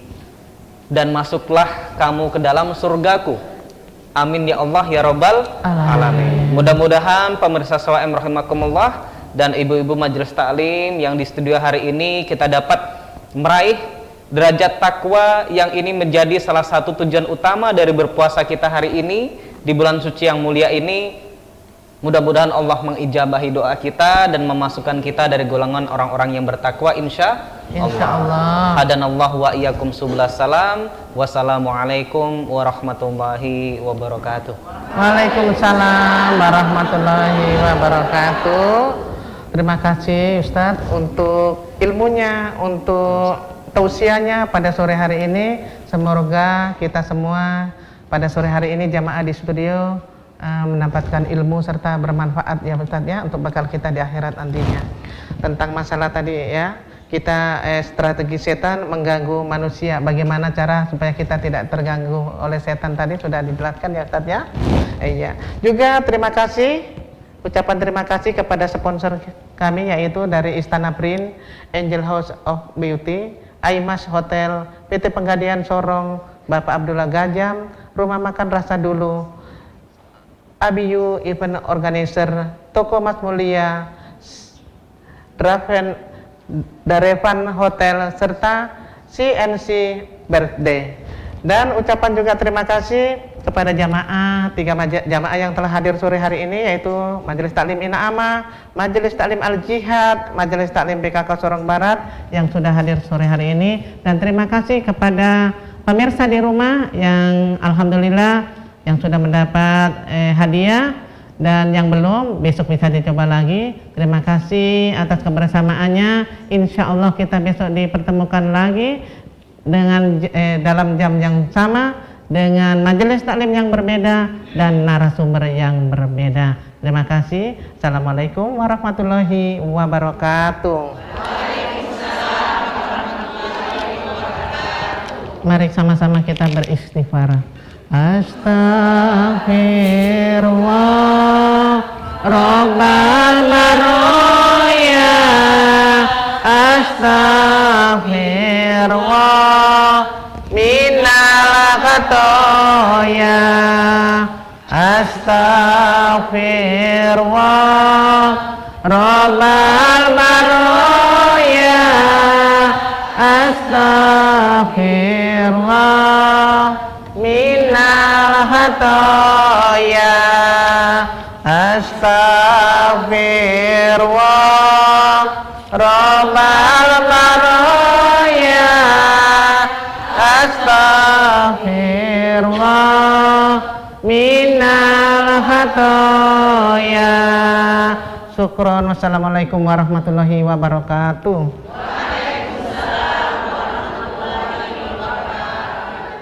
dan masuklah kamu ke dalam surgaku. Amin ya Allah ya Rabbal alamin. Mudah-mudahan pemirsa SWM rahimakumullah dan ibu-ibu majelis taklim yang di studio hari ini kita dapat meraih derajat takwa yang ini menjadi salah satu tujuan utama dari berpuasa kita hari ini di bulan suci yang mulia ini. Mudah-mudahan Allah mengijabahi doa kita dan memasukkan kita dari golongan orang-orang yang bertakwa insya Allah. Hadanallahu wa iyyakum subulas salam. Wassalamualaikum warahmatullahi wabarakatuh.
Waalaikumsalam warahmatullahi wabarakatuh. Terima kasih Ustadz untuk ilmunya, untuk tausiahnya pada sore hari ini. Semoga kita semua pada sore hari ini jamaah di studio mendapatkan ilmu serta bermanfaat ya Ustadz ya untuk bekal kita di akhirat nantinya. Tentang masalah tadi ya, kita strategi setan mengganggu manusia, bagaimana cara supaya kita tidak terganggu oleh setan tadi sudah dijelaskan ya Ustadz ya. Iya. Juga terima kasih, ucapan terima kasih kepada sponsor kami yaitu dari Istana Print, Angel House of Beauty, Aimas Hotel, PT Penggadian Sorong, Bapak Abdullah Gajam, Rumah Makan Rasa Dulu, Abiyu Event Organizer, Toko Mas Mulia, Darevan Hotel, serta CNC Birthday. Dan ucapan juga terima kasih kepada jamaah, tiga jamaah yang telah hadir sore hari ini yaitu Majelis Taklim Ina'amah, Majelis Taklim Al-Jihad, Majelis Taklim PKK Sorong Barat yang sudah hadir sore hari ini. Dan terima kasih kepada pemirsa di rumah yang alhamdulillah yang sudah mendapat hadiah dan yang belum besok bisa dicoba lagi. Terima kasih atas kebersamaannya. Insya Allah kita besok dipertemukan lagi dengan dalam jam yang sama dengan majelis taklim yang berbeda dan narasumber yang berbeda. Terima kasih. Assalamualaikum warahmatullahi wabarakatuh. Mari sama-sama kita beristighfar. Astaghfirullah Rabbal Baroya. Astaghfirullah minal khatoya. Astaghfirullah Rabbal Baroya. Astaghfirullah minal khatoya. Astaghfirullah Rabbal Baroya. Astaghfirullah minal khatoya. Syukron. Wassalamualaikum warahmatullahi wabarakatuh.